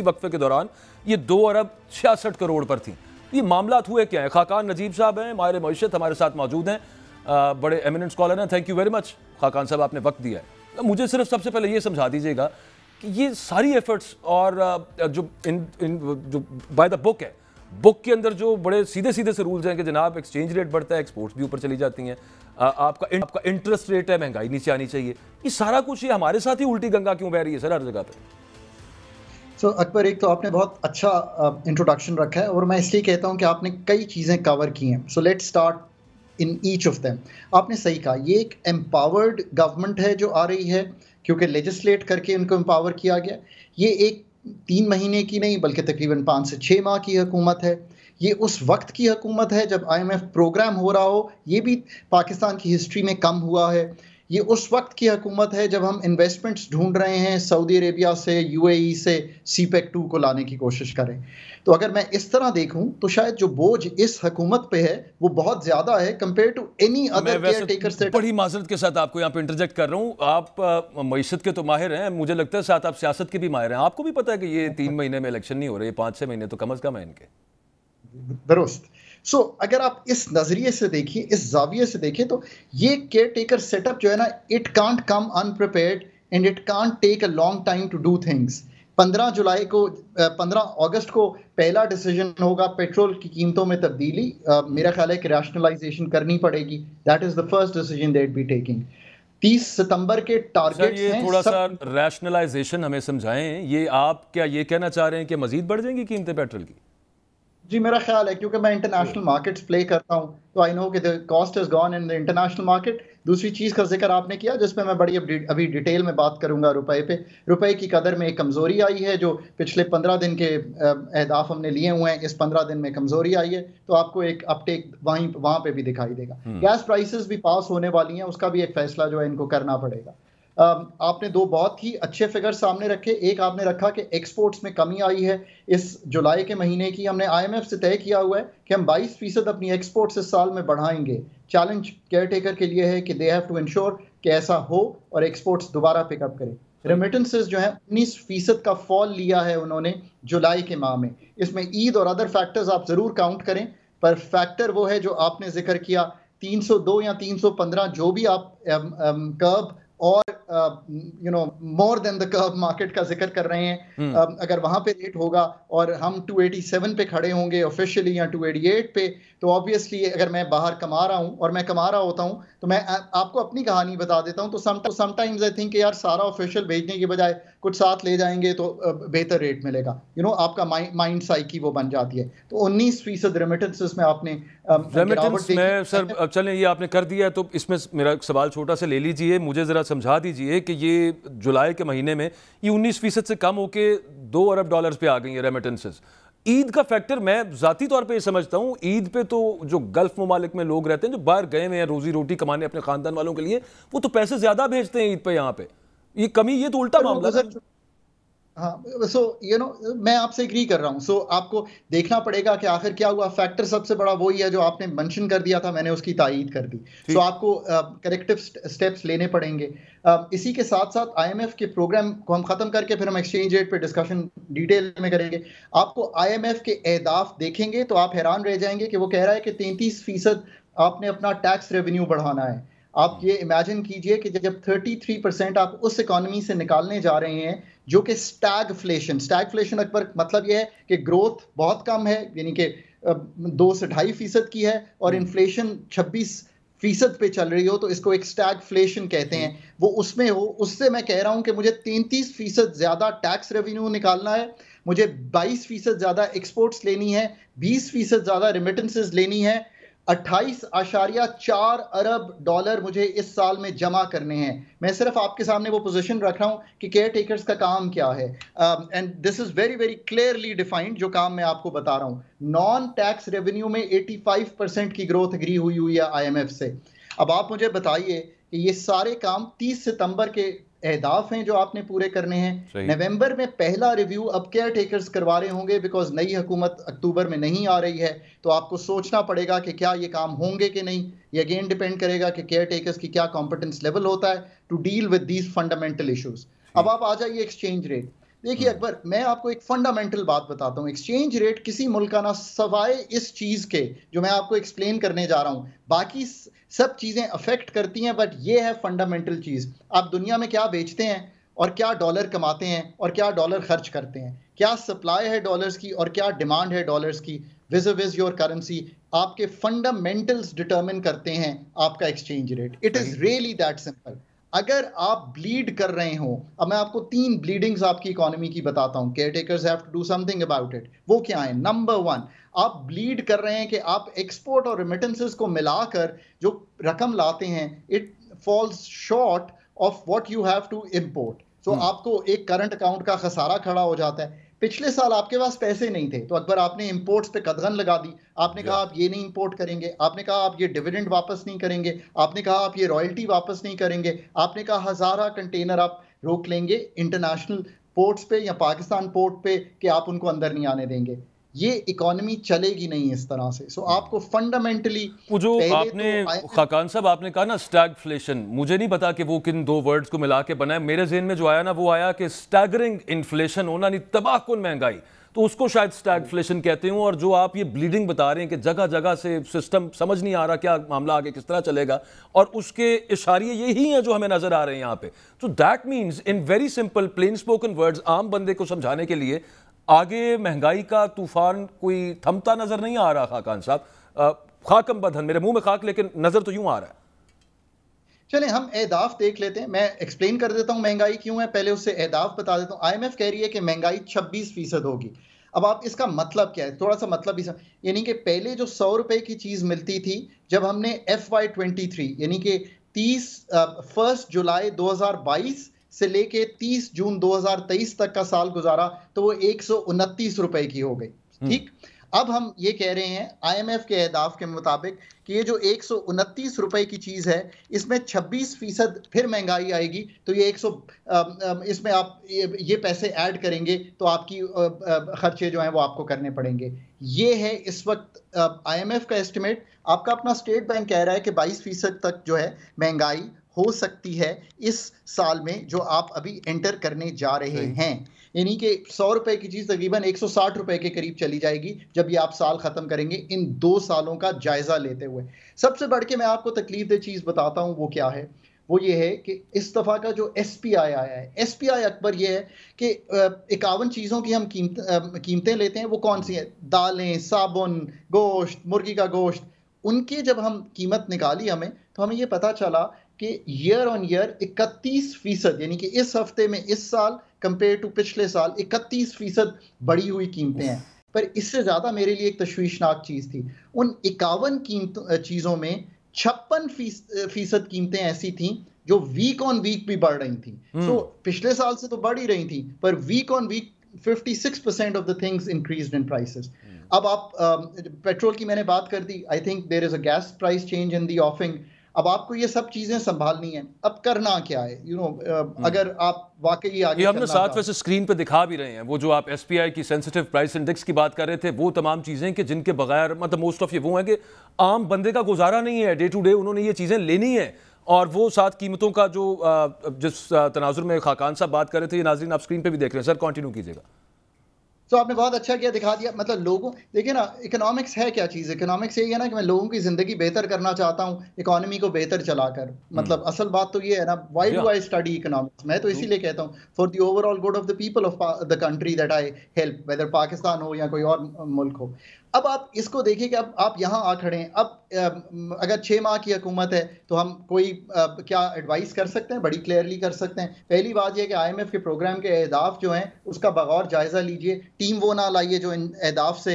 वक्फे के दौरान ये 2 अरब 66 करोड़ पर थी। ये मामला हुए क्या है? खाकान नजीब साहब हैं, माहिर मईशत, हमारे साथ मौजूद हैं, बड़े एमिनेंट स्कॉलर हैं। Thank you very much Khaqan साहब, आपने वक्त दिया है। मुझे सिर्फ सबसे पहले ये समझा दीजिएगा कि ये सारी एफर्ट्स और जो बाय द बुक है, बुक के अंदर जो बड़े सीधे सीधे से रूल्स हैं कि जनाब एक्सचेंज रेट बढ़ता है, एक्सपोर्ट्स भी ऊपर चली जाती हैं, आपका इंटरेस्ट रेट है, महंगाई नीचे आनी चाहिए, ये सारा कुछ ये हमारे साथ ही उल्टी गंगा क्यों बह रही है सर हर जगह पे? अकबर, एक तो आपने बहुत अच्छा इंट्रोडक्शन रखा है और मैं इसलिए कहता हूं कि आपने कई चीज़ें कवर की हैं। So let's start in each of them. आपने सही कहा, ये एक एम्पावर्ड गवर्नमेंट है जो आ रही है, क्योंकि लेजिस्लेट करके उनको एम्पावर किया गया। ये एक 3 महीने की नहीं बल्कि तकरीबन 5 से 6 माह की हुकूमत है। ये उस वक्त की हुकूमत है जब IMF प्रोग्राम हो रहा हो, ये भी पाकिस्तान की हिस्ट्री में कम हुआ है। ये उस वक्त की हुकूमत है जब हम इन्वेस्टमेंट्स ढूंढ रहे हैं सऊदी अरेबिया से, UAE से CPEC 2 को लाने की कोशिश करें। तो अगर मैं इस तरह देखूं तो शायद जो बोझ इस हुकूमत पे है वो बहुत ज्यादा है compare to any other caretaker setup. बड़ी माजरत के साथ आपको यहाँ पे इंटरजेक्ट कर रहा हूँ, आप मईशत के तो माहिर हैं, मुझे लगता है साथ आप सियासत के भी माहिर हैं। आपको भी पता है कि ये 3 महीने में इलेक्शन नहीं हो रहे, 5-6 महीने तो कम अज कम है इनके। दुरुस्त। अगर आप इस नजरिए से देखिए, इस जाविये से देखिए, तो ये केयर टेकर सेटअप जो है ना, it can't come unprepared and it can't take a long time to do things. 15 अगस्त को पहला डिसीजन होगा पेट्रोल की कीमतों में तब्दीली। मेरा ख्याल है कि रैशनलाइजेशन करनी पड़ेगी। That is the first decision they will be taking. 30 सितंबर के टारगेट्स हैं। थोड़ा सा रैशनलाइजेशन हमें समझाएं, ये आप क्या ये कहना चाह रहे हैं कि मजीद बढ़ जाएंगी कीमतें पेट्रोल की? जी, मेरा ख्याल है, क्योंकि मैं इंटरनेशनल मार्केट्स प्ले करता हूं, तो आई नो कि the cost has gone in the international market. दूसरी चीज़ का जिक्र आपने किया जिसमें मैं बड़ी अभी डिटेल में बात करूंगा, रुपए पे। रुपए की कदर में एक कमज़ोरी आई है, जो पिछले 15 दिन के अहदाफ हमने लिए हुए हैं, इस 15 दिन में कमज़ोरी आई है, तो आपको एक अपटेक वहाँ पे भी दिखाई देगा। गैस प्राइसेस भी पास होने वाली हैं, उसका भी एक फैसला जो है इनको करना पड़ेगा। आपने 2 बहुत ही अच्छे फिगर सामने रखे। एक आपने रखा कि एक्सपोर्ट्स में कमी आई है इस जुलाई के महीने की। हमने IMF से तय किया हुआ है कि हम 22% अपनी एक्सपोर्ट्स इस साल में बढ़ाएंगे। चैलेंज केयर टेकर के लिए है कि दे हैव टू इंश्योर कि ऐसा हो और एक्सपोर्ट्स दोबारा पिकअप करें। रेमिटेंसेस जो है 19% का फॉल लिया है उन्होंने जुलाई के माह में। इसमें ईद और अदर फैक्टर्स आप जरूर काउंट करें, पर फैक्टर वो है जो आपने जिक्र किया, 302 या 315 जो भी आप कर्व और more than the curve market का जिक्र कर रहे हैं, अगर वहां पे रेट होगा और हम 287 पे खड़े होंगे ऑफिशियली या 288 पे, तो ऑब्वियसली अगर मैं बाहर कमा रहा हूं और मैं कमा रहा होता हूं, तो मैं आपको अपनी कहानी बता देता हूं। तो समटाइम्स आई थिंक यार सारा ऑफिशियल भेजने की बजाय कुछ साथ ले जाएंगे तो बेहतर रेट मिलेगा। आपका माइंड साइकी वो बन जाती है। तो 19% रेमिटेंसेस में आपने रेमिटेंस में सर चलें, ये आपने कर दिया है, तो इसमें मेरा सवाल छोटा सा ले लीजिए, मुझे ज़रा समझा दीजिए कि ये जुलाई के महीने में ये 19% से कम होके 2 अरब डॉलर्स पे आ गई है रेमिटेंसेस। ईद का फैक्टर मैं ज़ाती तौर पे ये समझता हूँ, ईद पे तो जो गल्फ ममालिक में लोग रहते हैं, जो बाहर गए हुए हैं रोजी रोटी कमाने अपने खानदान वालों के लिए, वो तो पैसे ज़्यादा भेजते हैं ईद पे। यहाँ पे ये कमी, ये तो उल्टा मामला है। हाँ, मैं आपसे एग्री कर रहा हूँ। आपको देखना पड़ेगा कि आखिर क्या हुआ। फैक्टर सबसे बड़ा वही है जो आपने मेंशन कर दिया था, मैंने उसकी तायीद कर दी। आपको करेक्टिव स्टेप्स लेने पड़ेंगे। इसी के साथ साथ IMF के प्रोग्राम को हम खत्म करके फिर हम एक्सचेंज रेट पे डिस्कशन डिटेल में करेंगे। आपको IMF के अहदाफ देखेंगे तो आप हैरान रह जाएंगे कि वो कह रहा है कि 33% आपने अपना टैक्स रेवेन्यू बढ़ाना है। आप ये इमेजिन कीजिए कि जब 33% आप उस इकोनॉमी से निकालने जा रहे हैं जो कि स्टैगफ्लेशन अकबर, मतलब यह है कि ग्रोथ बहुत कम है, यानी कि 2 से 2.5% की है, और इन्फ्लेशन 26% पे चल रही हो, तो इसको एक स्टैगफ्लेशन कहते हैं। वो उसमें हो, उससे मैं कह रहा हूं कि मुझे 33% ज्यादा टैक्स रेवेन्यू निकालना है, मुझे 22% ज्यादा एक्सपोर्ट्स लेनी है, 20% ज्यादा रिमिटेंसेस लेनी है, 28.4 अरब डॉलर मुझे इस साल में जमा करने हैं। मैं सिर्फ आपके सामने वो पोजीशन रख रहा हूं कि केयर टेकर्स का काम क्या है, and this is very very clearly defined जो काम मैं आपको बता रहा हूं। नॉन टैक्स रेवेन्यू में 85% की ग्रोथ एग्री हुई है IMF से। अब आप मुझे बताइए कि ये सारे काम 30 सितंबर के अहदाफ हैं जो आपने पूरे करने हैं। नवंबर में पहला रिव्यू अब केयर टेकर्स करवा रहे होंगे, बिकॉज नई हुकूमत अक्टूबर में नहीं आ रही है, तो आपको सोचना पड़ेगा कि क्या ये काम होंगे कि नहीं। ये अगेन डिपेंड करेगा कि केयर टेकर्स की क्या कॉम्पिटेंस लेवल होता है to deal with these fundamental issues. अब आप आ जाइए एक्सचेंज रेट। देखिए अकबर, मैं आपको एक फंडामेंटल बात बताता हूँ। एक्सचेंज रेट किसी मुल्क का ना, सवाए इस चीज के जो मैं आपको एक्सप्लेन करने जा रहा हूँ, बाकी सब चीजें अफेक्ट करती हैं, बट ये है फंडामेंटल चीज। आप दुनिया में क्या बेचते हैं और क्या डॉलर कमाते हैं और क्या डॉलर खर्च करते हैं, क्या सप्लाई है डॉलर्स की और क्या डिमांड है डॉलर्स की विज विज योर करेंसी, आपके फंडामेंटल्स डिटरमिन करते हैं आपका exchange rate. It is really that simple. अगर आप ब्लीड कर रहे हो, अब मैं आपको 3 ब्लीडिंग्स आपकी इकोनॉमी की बताता हूं, caretakers have to do something about it. वो क्या है? नंबर 1, आप ब्लीड कर रहे हैं कि आप एक्सपोर्ट और रेमिटेंसेस को मिलाकर जो रकम लाते हैं, it falls short of what you have to import. So आपको एक करंट अकाउंट का खसारा खड़ा हो जाता है। पिछले साल आपके पास पैसे नहीं थे, तो अकबर आपने इंपोर्ट्स पे कदगन लगा दी। आपने कहा आप ये नहीं इंपोर्ट करेंगे, आपने कहा आप ये डिविडेंड वापस नहीं करेंगे, आपने कहा आप ये रॉयल्टी वापस नहीं करेंगे, आपने कहा 1000 कंटेनर आप रोक लेंगे इंटरनेशनल पोर्ट्स पे या पाकिस्तान पोर्ट पे कि आप उनको अंदर नहीं आने देंगे। ये इकोनॉमी चलेगी नहीं इस तरह से। सो आपको फंडामेंटली वो जो आपने खाकान साहब आपने कहा ना स्टैगफ्लेशन, मुझे नहीं पता कि वो किन 2 वर्ड्स को मिला के बना है। मेरे ज़हन में जो आया ना वो आया कि स्टैगरिंग इन्फ्लेशन होना, नहीं तबाहकुन महंगाई, तो उसको शायद स्टैगफ्लेशन कहते हूँ। और जो आप ये ब्लीडिंग बता रहे हैं कि जगह जगह से सिस्टम समझ नहीं आ रहा क्या मामला आगे किस तरह चलेगा, और उसके इशारे यही हैं जो हमें नजर आ रहे हैं यहाँ पे। तो that means in very simple plain spoken words, आम बंदे को समझाने के लिए, आगे महंगाई का तूफान कोई थमता नजर नहीं आ रहा। खाकान साहब, खाकम बदहन, मेरे मुंह में खाक, लेकिन नजर तो यूं आ रहा है। चलें हम एहदाफ देख लेते हैं। मैं एक्सप्लेन कर देता हूं महंगाई क्यों है, पहले उससे एहदाफ बता देता हूं। IMF कह रही है कि महंगाई 26% होगी। अब आप इसका मतलब क्या है, थोड़ा सा मतलब ही यानी कि पहले जो 100 रुपए की चीज मिलती थी, जब हमने FY23 यानी कि 1 जुलाई 2022 से लेके 30 जून 2023 तक का साल गुजारा, तो वो 129 रुपए की हो गई। ठीक, अब हम ये कह रहे हैं IMF के अहदाफ के मुताबिक कि ये जो 129 रुपए की चीज है, इसमें 26% फिर महंगाई आएगी, तो ये इसमें आप ये पैसे ऐड करेंगे तो आपकी खर्चे जो हैं वो आपको करने पड़ेंगे। ये है इस वक्त IMF का एस्टिमेट। आपका अपना स्टेट बैंक कह रहा है कि 22% तक जो है महंगाई हो सकती है इस साल में जो आप अभी एंटर करने जा रहे हैं। यानी कि 100 रुपए की चीज तकरीबन 160 रुपए के करीब चली जाएगी जब ये आप साल खत्म करेंगे, इन 2 सालों का जायजा लेते हुए। सबसे बढ़ के मैं आपको तकलीफ दे चीज बताता हूं, वो क्या है? वो ये है कि इस दफा का जो SPI आया है, SPI अकबर ये है कि 51 चीजों की हम कीमतें लेते हैं। वो कौन सी है? दालें, साबुन, गोश्त, मुर्गी का गोश्त। उनकी जब हम कीमत निकाली हमें, तो हमें ये पता चला कि ईयर ऑन ईयर 31%, यानी कि इस हफ्ते में इस साल कंपेयर टू पिछले साल 31% बढ़ी हुई कीमतें हैं। पर इससे ज्यादा मेरे लिए एक तशवीशनाक चीज थी, उन 51 चीजों में 56% कीमतें ऐसी थीं जो वीक ऑन वीक भी बढ़ रही थी। सो पिछले साल से तो बढ़ ही रही थी, पर week on week 56% of the things increased in prices. अब आप पेट्रोल की मैंने बात कर दी, I think there is a gas price change in the offing. अब आपको ये सब चीजें संभालनी है। अब करना क्या है? अगर आप वाकई आगे, ये हमने साथ वैसे स्क्रीन पे दिखा भी रहे हैं, वो जो आप SPI की सेंसिटिव प्राइस इंडेक्स की बात कर रहे थे, वो तमाम चीजें कि जिनके बगैर, मतलब मोस्ट ऑफ ये वो है कि आम बंदे का गुजारा नहीं है, डे टू डे उन्होंने ये चीजें लेनी है। और वो साथ कीमतों का जो जिस तनाजुर में खाकान साहब बात कर रहे थे, ये नाज़रीन आप स्क्रीन पे भी देख रहे हैं। सर कंटिन्यू कीजिएगा। तो आपने बहुत अच्छा किया, दिखा दिया। मतलब लोगों, देखिए ना, इकोनॉमिक्स है क्या चीज़? इकोनॉमिक्स यही है ना कि मैं लोगों की ज़िंदगी बेहतर करना चाहता हूँ, इकोनॉमी को बेहतर चलाकर। मतलब असल बात तो ये है ना, why do I study economics? मैं तो इसीलिए कहता हूँ, for the overall good of the people of the country that I help, whether Pakistan हो या कोई और मुल्क हो। अब आप इसको देखिए कि अब आप यहाँ आ खड़े हैं। अब अगर 6 माह की हुकूमत है तो हम कोई क्या एडवाइस कर सकते हैं? बड़ी क्लियरली कर सकते हैं। पहली बात यह कि IMF के प्रोग्राम के अहदाफ जो हैं उसका बगौर जायजा लीजिए। टीम वो ना लाइए जो इन अहदाफ से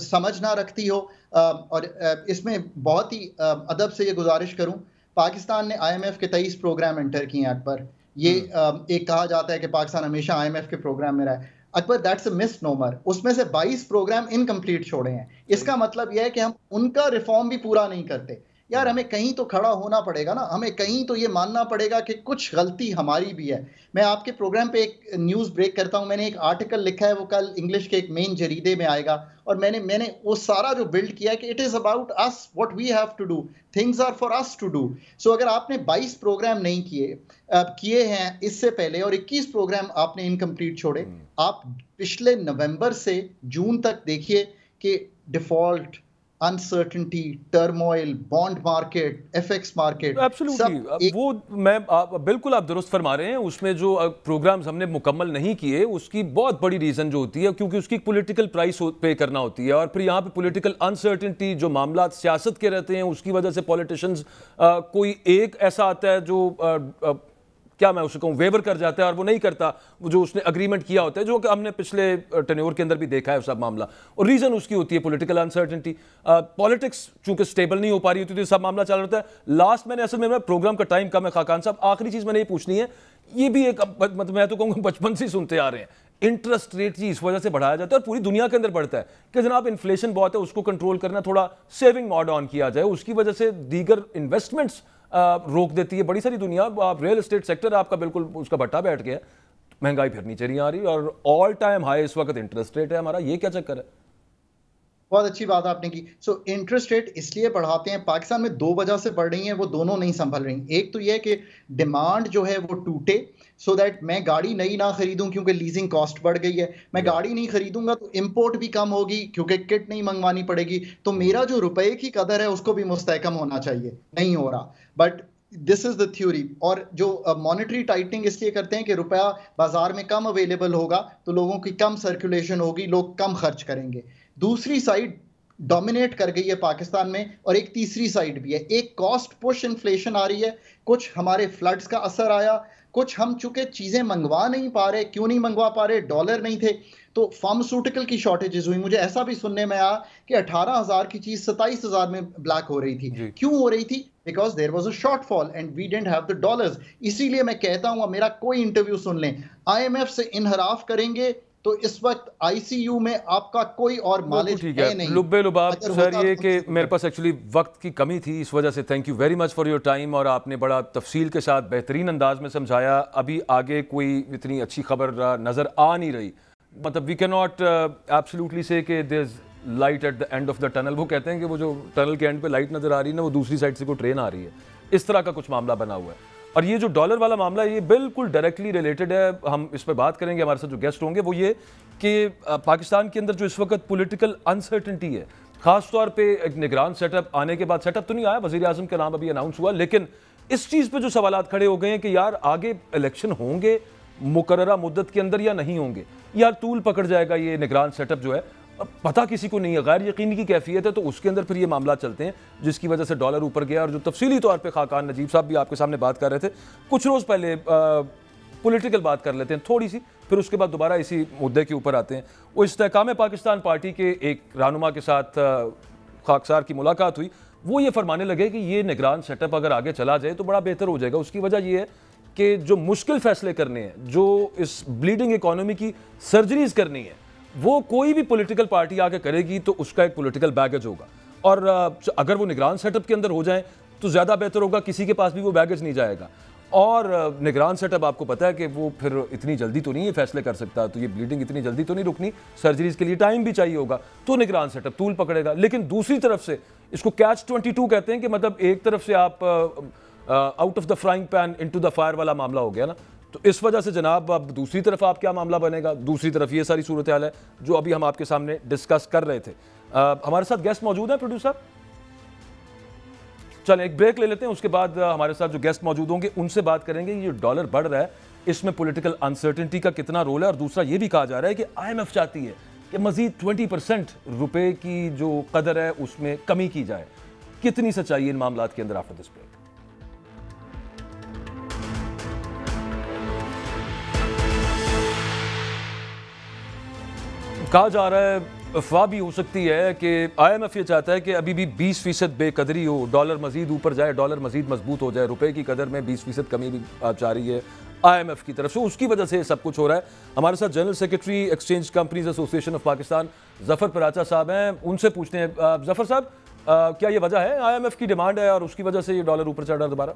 समझ ना रखती हो। और इसमें बहुत ही अदब से ये गुजारिश करूँ, पाकिस्तान ने IMF के 23 प्रोग्राम एंटर किए हैं अकबर। ये एक कहा जाता है कि पाकिस्तान हमेशा IMF के प्रोग्राम में रहा है। Akbar, that's a misnomer. उसमें से 22 प्रोग्राम इनकम्प्लीट छोड़े हैं। इसका मतलब यह है कि हम उनका रिफॉर्म भी पूरा नहीं करते। यार हमें कहीं तो खड़ा होना पड़ेगा ना, हमें कहीं तो ये मानना पड़ेगा कि कुछ गलती हमारी भी है। मैं आपके प्रोग्राम पे एक न्यूज़ ब्रेक करता हूं, मैंने एक आर्टिकल लिखा है, वो कल इंग्लिश के एक मेन जरीदे में आएगा, और मैंने वो सारा जो बिल्ड किया है कि it is about us, what we have to do, things are for us to do. So अगर आपने 22 प्रोग्राम नहीं किए हैं इससे पहले और 21 प्रोग्राम आपने इनकम्प्लीट छोड़े, आप पिछले नवंबर से जून तक देखिए कि default, uncertainty, turmoil, bond market, FX market, absolutely वो बिल्कुल आप दुरुस्त फरमा रहे हैं। उसमें जो प्रोग्राम्स हमने मुकम्मल नहीं किए उसकी बहुत बड़ी रीज़न जो होती है क्योंकि उसकी पॉलिटिकल प्राइस पे करना होती है, और फिर यहाँ पे पॉलिटिकल अनसर्टेनिटी जो मामला सियासत के रहते हैं उसकी वजह से पॉलिटिशियंस कोई एक ऐसा आता है जो क्या मैं उसे कहूँ वेवर कर जाता है और वो नहीं करता वो जो उसने अग्रीमेंट किया होता है, जो कि हमने पिछले टेन्योर के अंदर भी देखा है सब मामला, और रीज़न उसकी होती है पॉलिटिकल अनसर्टेनिटी। पॉलिटिक्स चूंकि स्टेबल नहीं हो पा रही होती तो सब मामला चल रहा है। लास्ट मैंने असल में प्रोग्राम का टाइम कम है खाकान साहब, आखिरी चीज़ मैंने ये पूछनी है, ये भी एक मतलब मैं तो कहूँगा बचपन से सुनते आ रहे हैं, इंटरेस्ट रेट जी इस वजह से बढ़ाया जाता है और पूरी दुनिया के अंदर बढ़ता है कि जनाब इन्फ्लेशन बहुत है, उसको कंट्रोल करना, थोड़ा सेविंग मोड ऑन किया जाए, उसकी वजह से दीगर इन्वेस्टमेंट्स रोक देती है बड़ी सारी दुनिया। आप रियल एस्टेट सेक्टर आपका बिल्कुल उसका भट्टा बैठ गया, महंगाई फिर नीचे नहीं आ रही और ऑल टाइम हाई इस वक्त इंटरेस्ट रेट है हमारा, ये क्या चक्कर है? बहुत अच्छी बात आपने की। सो इंटरेस्ट रेट इसलिए बढ़ाते हैं, पाकिस्तान में दो वजह से बढ़ रही हैं, वो दोनों नहीं संभल रही। एक तो ये है कि डिमांड जो है वो टूटे, सो दैट मैं गाड़ी नई ना खरीदूं क्योंकि लीजिंग कॉस्ट बढ़ गई है, मैं गाड़ी नहीं खरीदूंगा तो इंपोर्ट भी कम होगी क्योंकि किट नहीं मंगवानी पड़ेगी, तो मेरा जो रुपए की कदर है उसको भी मुस्तहकम होना चाहिए, नहीं हो रहा। But this is the theory. और जो मॉनेटरी टाइटनिंग इसलिए करते हैं कि रुपया बाजार में कम अवेलेबल होगा तो लोगों की कम सर्कुलेशन होगी, लोग कम खर्च करेंगे। दूसरी साइड डोमिनेट कर गई है पाकिस्तान में, और एक तीसरी साइड भी है, एक कॉस्ट पुश इन्फ्लेशन आ रही है, कुछ हमारे फ्लड्स का असर आया, कुछ हम चूंकि चीजें मंगवा नहीं पा रहे, क्यों नहीं मंगवा पा रहे, डॉलर नहीं थे, तो फार्मास्यूटिकल की शॉर्टेजेस हुई। मुझे ऐसा भी सुनने में आया कि 18,000 की चीज 27,000 में ब्लैक हो रही थी। क्यों हो रही थी? Because there was a shortfall and we didn't have the dollars. इसीलिए मैं कहता हूं, मेरा कोई इंटरव्यू सुन लें, IMF से इनहराफ करेंगे तो इस वक्त ICU में आपका कोई और मालिक है नहीं। लुब्बे लुबाब सर, ये कि मेरे पास एक्चुअली वक्त की कमी थी, इस वजह से thank you very much for your time, और आपने बड़ा तफसील के साथ बेहतरीन अंदाज में समझाया। अभी आगे कोई इतनी अच्छी खबर नज़र आ नहीं रही, मतलब we can not absolutely say कि there is light at the end of the tunnel. वो कहते हैं कि वो जो टनल के एंड पे लाइट नज़र आ रही है ना, वो दूसरी साइड से कोई ट्रेन आ रही है, इस तरह का कुछ मामला बना हुआ है। और ये जो डॉलर वाला मामला है ये बिल्कुल डायरेक्टली रिलेटेड है, हम इस पर बात करेंगे। हमारे साथ जो गेस्ट होंगे वो ये कि पाकिस्तान के अंदर जो इस वक्त पॉलिटिकल अनसर्टेनिटी है, खास तौर पे एक निगरान सेटअप आने के बाद, सेटअप तो नहीं आया, वजीर आजम का नाम अभी अनाउंस हुआ, लेकिन इस चीज़ पे जो सवालात खड़े हो गए हैं कि यार आगे इलेक्शन होंगे मुकर्ररा मुद्दत के अंदर या नहीं होंगे, यार तूल पकड़ जाएगा ये निगरान सेटअप जो है, पता किसी को नहीं है, गैर यकीनी की कैफियत है, तो उसके अंदर फिर ये मामला चलते हैं जिसकी वजह से डॉलर ऊपर गया। और जो तफसीली तौर पे खाकान नजीब साहब भी आपके सामने बात कर रहे थे कुछ रोज़ पहले, पॉलिटिकल बात कर लेते हैं थोड़ी सी, फिर उसके बाद दोबारा इसी मुद्दे के ऊपर आते हैं। वो इस्तेहकाम पाकिस्तान पार्टी के एक रहनुमा के साथ खाकसार की मुलाकात हुई, वो ये फरमाने लगे कि ये निगरान सेटअप अगर आगे चला जाए तो बड़ा बेहतर हो जाएगा। उसकी वजह ये है कि जो मुश्किल फैसले करने हैं, जो इस ब्लीडिंग इकॉनमी की सर्जरीज करनी है, वो कोई भी पॉलिटिकल पार्टी आके करेगी तो उसका एक पॉलिटिकल बैगेज होगा, और अगर वो निगरान सेटअप के अंदर हो जाए तो ज़्यादा बेहतर होगा, किसी के पास भी वो बैगेज नहीं जाएगा। और निगरान सेटअप आपको पता है कि वो फिर इतनी जल्दी तो नहीं ये फैसले कर सकता, तो ये ब्लीडिंग इतनी जल्दी तो नहीं रुकनी, सर्जरीज के लिए टाइम भी चाहिए होगा, तो निगरान सेटअप तूल पकड़ेगा। लेकिन दूसरी तरफ से इसको कैच 22 कहते हैं कि मतलब एक तरफ से आप out of the frying pan into the fire वाला मामला हो गया ना, तो इस वजह से जनाब अब दूसरी तरफ आप क्या मामला बनेगा, दूसरी तरफ ये सारी सूरत हाल है जो अभी हम आपके सामने डिस्कस कर रहे थे। हमारे साथ गेस्ट मौजूद हैं प्रोड्यूसर, चलें एक ब्रेक ले लेते हैं, उसके बाद हमारे साथ जो गेस्ट मौजूद होंगे उनसे बात करेंगे। ये डॉलर बढ़ रहा है, इसमें पॉलिटिकल अनसर्टेनिटी का कितना रोल है, और दूसरा ये भी कहा जा रहा है कि IMF चाहती है कि मजीद 20% रुपए की जो कदर है उसमें कमी की जाए। कितनी सच्चाई है इन मामलात के अंदर? आफ्टर दिस ब्रेक कहा जा रहा है, अफवाह भी हो सकती है कि IMF ये चाहता है कि अभी भी 20% बेकदरी हो, डॉलर मजीद ऊपर जाए, डॉलर मजीद मजबूत हो जाए, रुपए की कदर में 20% कमी भी जा रही है IMF की तरफ से, उसकी वजह से सब कुछ हो रहा है। हमारे साथ general secretary exchange companies association of Pakistan Zafar Paracha साहब हैं, उनसे पूछते हैं। ज़फ़र साहब, क्या ये वजह है, IMF की डिमांड है और उसकी वजह से ये डॉलर ऊपर चढ़ रहा दोबारा?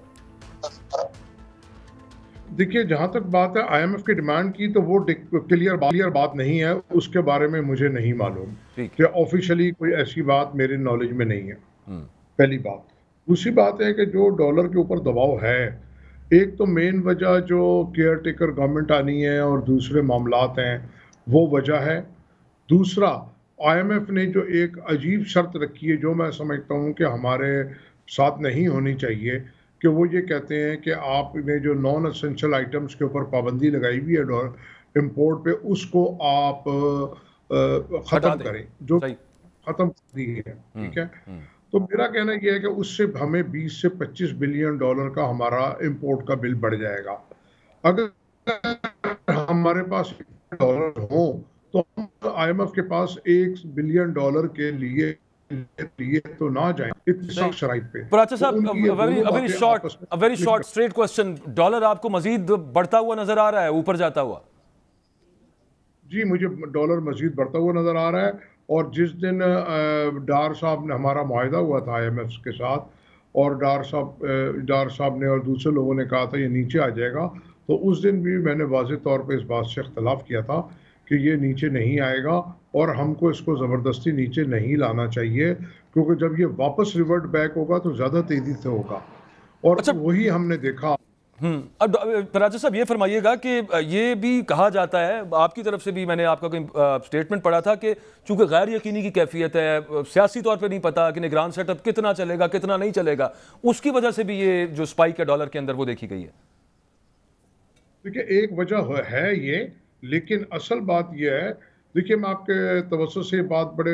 देखिए, जहां तक बात है IMF की डिमांड की, तो वो क्लियर बात नहीं है, उसके बारे में मुझे नहीं मालूम कि ऑफिशियली कोई ऐसी बात मेरे नॉलेज में नहीं है। पहली बात। दूसरी बात है कि जो डॉलर के ऊपर दबाव है, एक तो मेन वजह जो केयर टेकर गवर्नमेंट आनी है और दूसरे मामलात हैं, वो वजह है। दूसरा, IMF ने जो एक अजीब शर्त रखी है, जो मैं समझता हूँ कि हमारे साथ नहीं होनी चाहिए, कि वो ये कहते हैं कि आपने जो नॉन एसेंशियल आइटम्स के ऊपर पाबंदी लगाई हुई है डॉलर इम्पोर्ट पे, उसको आप ख़त्म करें, जो ख़त्म कर दी है। ठीक है, तो मेरा कहना यह है कि उससे हमें 20 से 25 बिलियन डॉलर का हमारा इंपोर्ट का बिल बढ़ जाएगा। अगर हमारे पास डॉलर हो तो हम IMF के पास 1 बिलियन डॉलर के लिए तो ना जाएं इतनी शराइत पे। पराचा साहब, very short straight question, dollar आपको मजीद बढ़ता हुआ नजर आ रहा है, ऊपर जाता हुआ? जी, मुझे डॉलर मजीद बढ़ता हुआ नजर आ रहा है, और जिस दिन डार साहब ने, हमारा मुआहिदा हुआ था IMF के साथ, और डार साहब ने और दूसरे लोगों ने कहा था ये नीचे आ जाएगा, तो उस दिन भी मैंने वाज़ेह तौर पे इस बात से इख्तलाफ किया था कि ये नीचे नहीं आएगा और हमको इसको ज़बरदस्ती नीचे नहीं लाना चाहिए, क्योंकि जब ये वापस रिवर्ट बैक होगा तो ज़्यादा तेज़ी से होगा, और अच्छा, वही हमने देखा। अब पराचा साहब ये फरमाइएगा कि ये भी कहा जाता है, आपकी तरफ से भी मैंने आपका कोई स्टेटमेंट पढ़ा था कि चूंकि गैर यकीनी की कैफियत है, सियासी तौर पे नहीं पता कि निगरान सेटअप कितना चलेगा कितना नहीं चलेगा, उसकी वजह से भी ये जो स्पाइक है डॉलर के अंदर वो देखी गई है। देखिए, एक वजह है ये, लेकिन असल बात यह है, देखिए मैं आपके तवज्जो से बात बड़े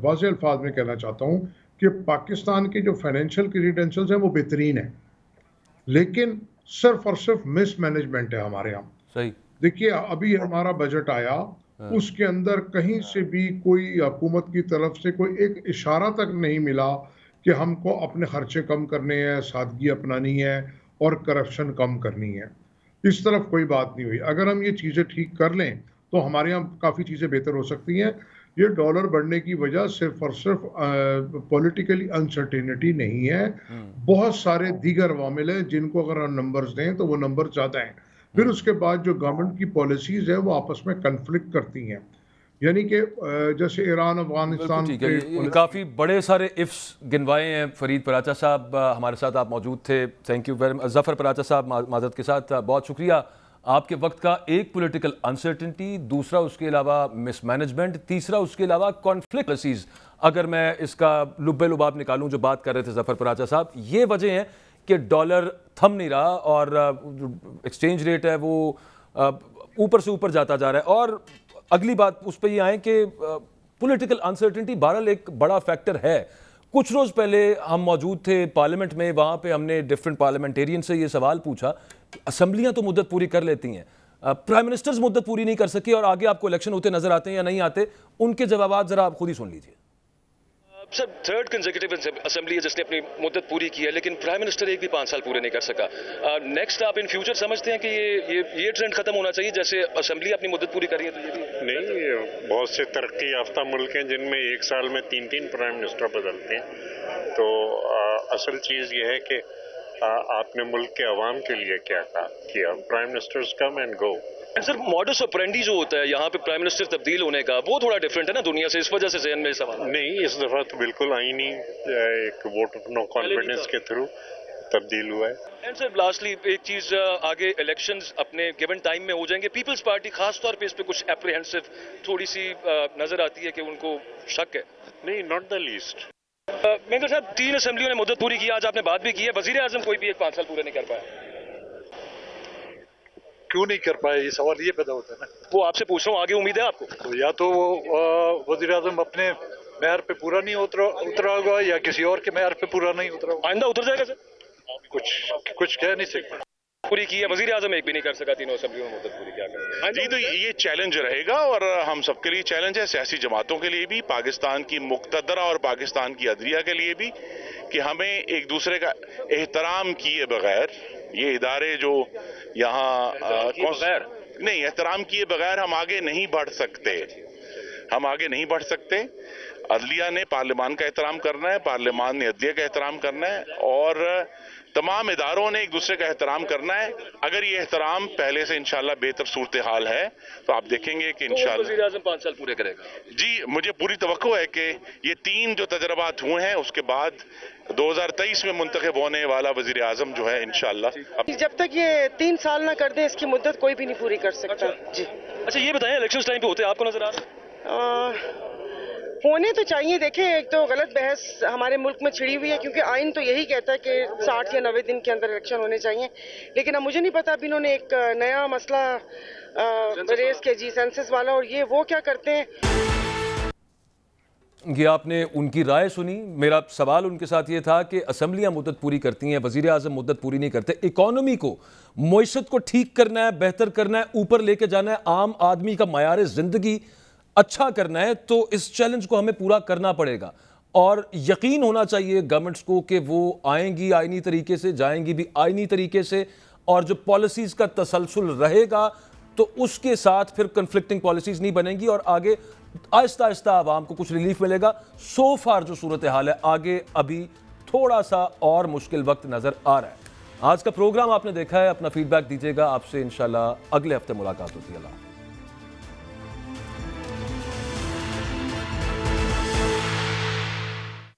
वाज़ेह अल्फाज में कहना चाहता हूँ कि पाकिस्तान के जो फाइनेंशियल क्रीडेंशियल्स हैं वो बेहतरीन है, लेकिन सिर्फ और सिर्फ मिस मैनेजमेंट है हमारे यहाँ। सही। देखिए, अभी हमारा बजट आया, उसके अंदर कहीं से भी कोई हुकूमत की तरफ से कोई एक इशारा तक नहीं मिला कि हमको अपने खर्चे कम करने हैं, सादगी अपनानी है और करप्शन कम करनी है। इस तरफ कोई बात नहीं हुई। अगर हम ये चीज़ें ठीक कर लें तो हमारे यहाँ काफ़ी चीज़ें बेहतर हो सकती हैं। ये डॉलर बढ़ने की वजह सिर्फ और सिर्फ पॉलिटिकली अनसर्टेनिटी नहीं है, बहुत सारे दीगर अवामिल हैं जिनको अगर हम नंबर्स दें तो वो नंबर ज़्यादा हैं। फिर उसके बाद जो गवर्नमेंट की पॉलिसीज़ हैं वो आपस में कन्फ्लिक्ट करती हैं, यानी कि जैसे ईरान अफगानिस्तान के काफ़ी बड़े इफ्स गिनवाए हैं। फरीद पराचा साहब हमारे साथ आप मौजूद थे, thank you very much. Zafar Paracha साहब माज़रत के साथ बहुत शुक्रिया आपके वक्त का। एक पॉलिटिकल अनसर्टेनिटी, दूसरा उसके अलावा मिसमैनेजमेंट, तीसरा उसके अलावा कॉन्फ्लिक्ट पॉलिसीज़। अगर मैं इसका लुब्बे लुबाब निकालूं जो बात कर रहे थे जफ़र पराचा साहब, ये वजह है कि डॉलर थम नहीं रहा और एक्सचेंज रेट है वो ऊपर से ऊपर जाता जा रहा है। और अगली बात उस पर ये आए कि पॉलिटिकल अनसर्टेनिटी बहरहाल एक बड़ा फैक्टर है। कुछ रोज़ पहले हम मौजूद थे पार्लियामेंट में, वहाँ पे हमने डिफरेंट पार्लियामेंटेरियन से ये सवाल पूछा कि असम्बलियाँ तो मुद्दत पूरी कर लेती हैं, प्राइम मिनिस्टर्स मुद्दत पूरी नहीं कर सके और आगे आपको इलेक्शन होते नजर आते हैं या नहीं आते। उनके जवाब ज़रा आप खुद ही सुन लीजिए। सर, थर्ड कंसेक्यूटिव असेंबली है जिसने अपनी मुद्दत पूरी की है, लेकिन प्राइम मिनिस्टर एक भी 5 साल पूरे नहीं कर सका। नेक्स्ट आप इन फ्यूचर समझते हैं कि ये ट्रेंड खत्म होना चाहिए, जैसे असेंबली अपनी मुद्दत पूरी कर रही है तो ये भी नहीं। बहुत से तरक्की याफ्ता मुल्क हैं जिनमें एक साल में 3-3 प्राइम मिनिस्टर बदलते हैं। तो असल चीज़ ये है कि आपने मुल्क के अवाम के लिए क्या किया। Prime ministers come and go. Sir, modus operandi जो होता है यहाँ पे प्राइम मिनिस्टर तब्दील होने का, वो थोड़ा डिफरेंट है ना दुनिया से, इस वजह से ज़हन में सवाल नहीं। इस दफा तो बिल्कुल आईनी एक वोट ऑफ नो कॉन्फिडेंस के थ्रू तब्दील हुआ है। एंड सर, लास्टली एक चीज, आगे इलेक्शंस अपने गिवन टाइम में हो जाएंगे, पीपल्स पार्टी खास तौर पे इस पे कुछ एप्रीहेंसिव थोड़ी सी नजर आती है कि उनको शक है। नहीं, नॉट द लीस्ट। मेंगर साहब, 3 असेंबलियों ने मुद्दत पूरी की, आज आपने बात भी की है, वजीर आजम कोई भी एक 5 साल पूरे नहीं कर पाया। क्यों नहीं कर पाए, ये सवाल ये पैदा होता है ना। वो आपसे पूछ रहा हूँ, आगे उम्मीद है आपको? तो या तो वजीर आजम अपने मैार पे पूरा नहीं उतरा होगा या किसी और के मैार पे पूरा नहीं उतरा होगा। आइंदा उतर जाएगा सर? कुछ कह नहीं सकते। पूरी की है, वजीर आजम एक भी नहीं कर सका, 3 असेंबलियों में मुद्दत पूरी क्या करें। जी, तो ये चैलेंज रहेगा और हम सबके लिए चैलेंज है, सियासी जमातों के लिए भी, पाकिस्तान की मुक्तदरा और पाकिस्तान की अदलिया के लिए भी, कि हमें एक दूसरे का एहतराम किए बगैर, ये इदारे जो यहाँ एहतराम किए बगैर हम आगे नहीं बढ़ सकते। हम आगे नहीं बढ़ सकते। अदलिया ने पार्लियामान का एहतराम करना है, पार्लियामान ने अदलिया का एहतराम करना है और तमाम इदारों ने एक दूसरे का एहतराम करना है। अगर ये एहतराम पहले से इंशाल्लाह बेहतर सूरत हाल है तो आप देखेंगे कि इंशाल्लाह वज़ीर आज़म 5 साल पूरे करेगा। जी, मुझे पूरी तवक्को है कि ये 3 जो तजर्बात हुए हैं उसके बाद 2023 में मुंतखब होने वाला वज़ीर आज़म जो है इंशाल्लाह। जब तक ये 3 साल ना कर दे इसकी मुद्दत कोई भी नहीं पूरी कर सकता। जी अच्छा, ये बताएं इलेक्शन टाइम पे होते आपको नजर आ रहा है? होने तो चाहिए। देखें, एक तो गलत बहस हमारे मुल्क में छिड़ी हुई है क्योंकि आइन तो यही कहता है कि 60 या 90 दिन के अंदर इलेक्शन होने चाहिए, लेकिन अब मुझे नहीं पता अब इन्होंने एक नया मसला रेस किया जी, सेंसस वाला, और ये वो क्या करते हैं। ये आपने उनकी राय सुनी। मेरा सवाल उनके साथ ये था कि असम्बलियां मुद्दत पूरी करती हैं, वज़ीर आज़म मुद्दत पूरी नहीं करते। इकॉनमी को, मईशत को ठीक करना है, बेहतर करना है, ऊपर लेके जाना है, आम आदमी का मयार ज़िंदगी अच्छा करना है, तो इस चैलेंज को हमें पूरा करना पड़ेगा। और यकीन होना चाहिए गवर्नमेंट्स को कि वो आएंगी आईनी तरीके से, जाएंगी भी आईनी तरीके से, और जो पॉलिसीज़ का तसलसल रहेगा तो उसके साथ फिर कन्फ्लिक्टिंग पॉलिसीज़ नहीं बनेंगी और आगे आहिस्ता आहिस्ता आवाम को कुछ रिलीफ मिलेगा। सो फार जो सूरत हाल है, आगे अभी थोड़ा सा और मुश्किल वक्त नज़र आ रहा है। आज का प्रोग्राम आपने देखा है, अपना फीडबैक दीजिएगा। आपसे इंशाल्लाह अगले हफ्ते मुलाकात होती है।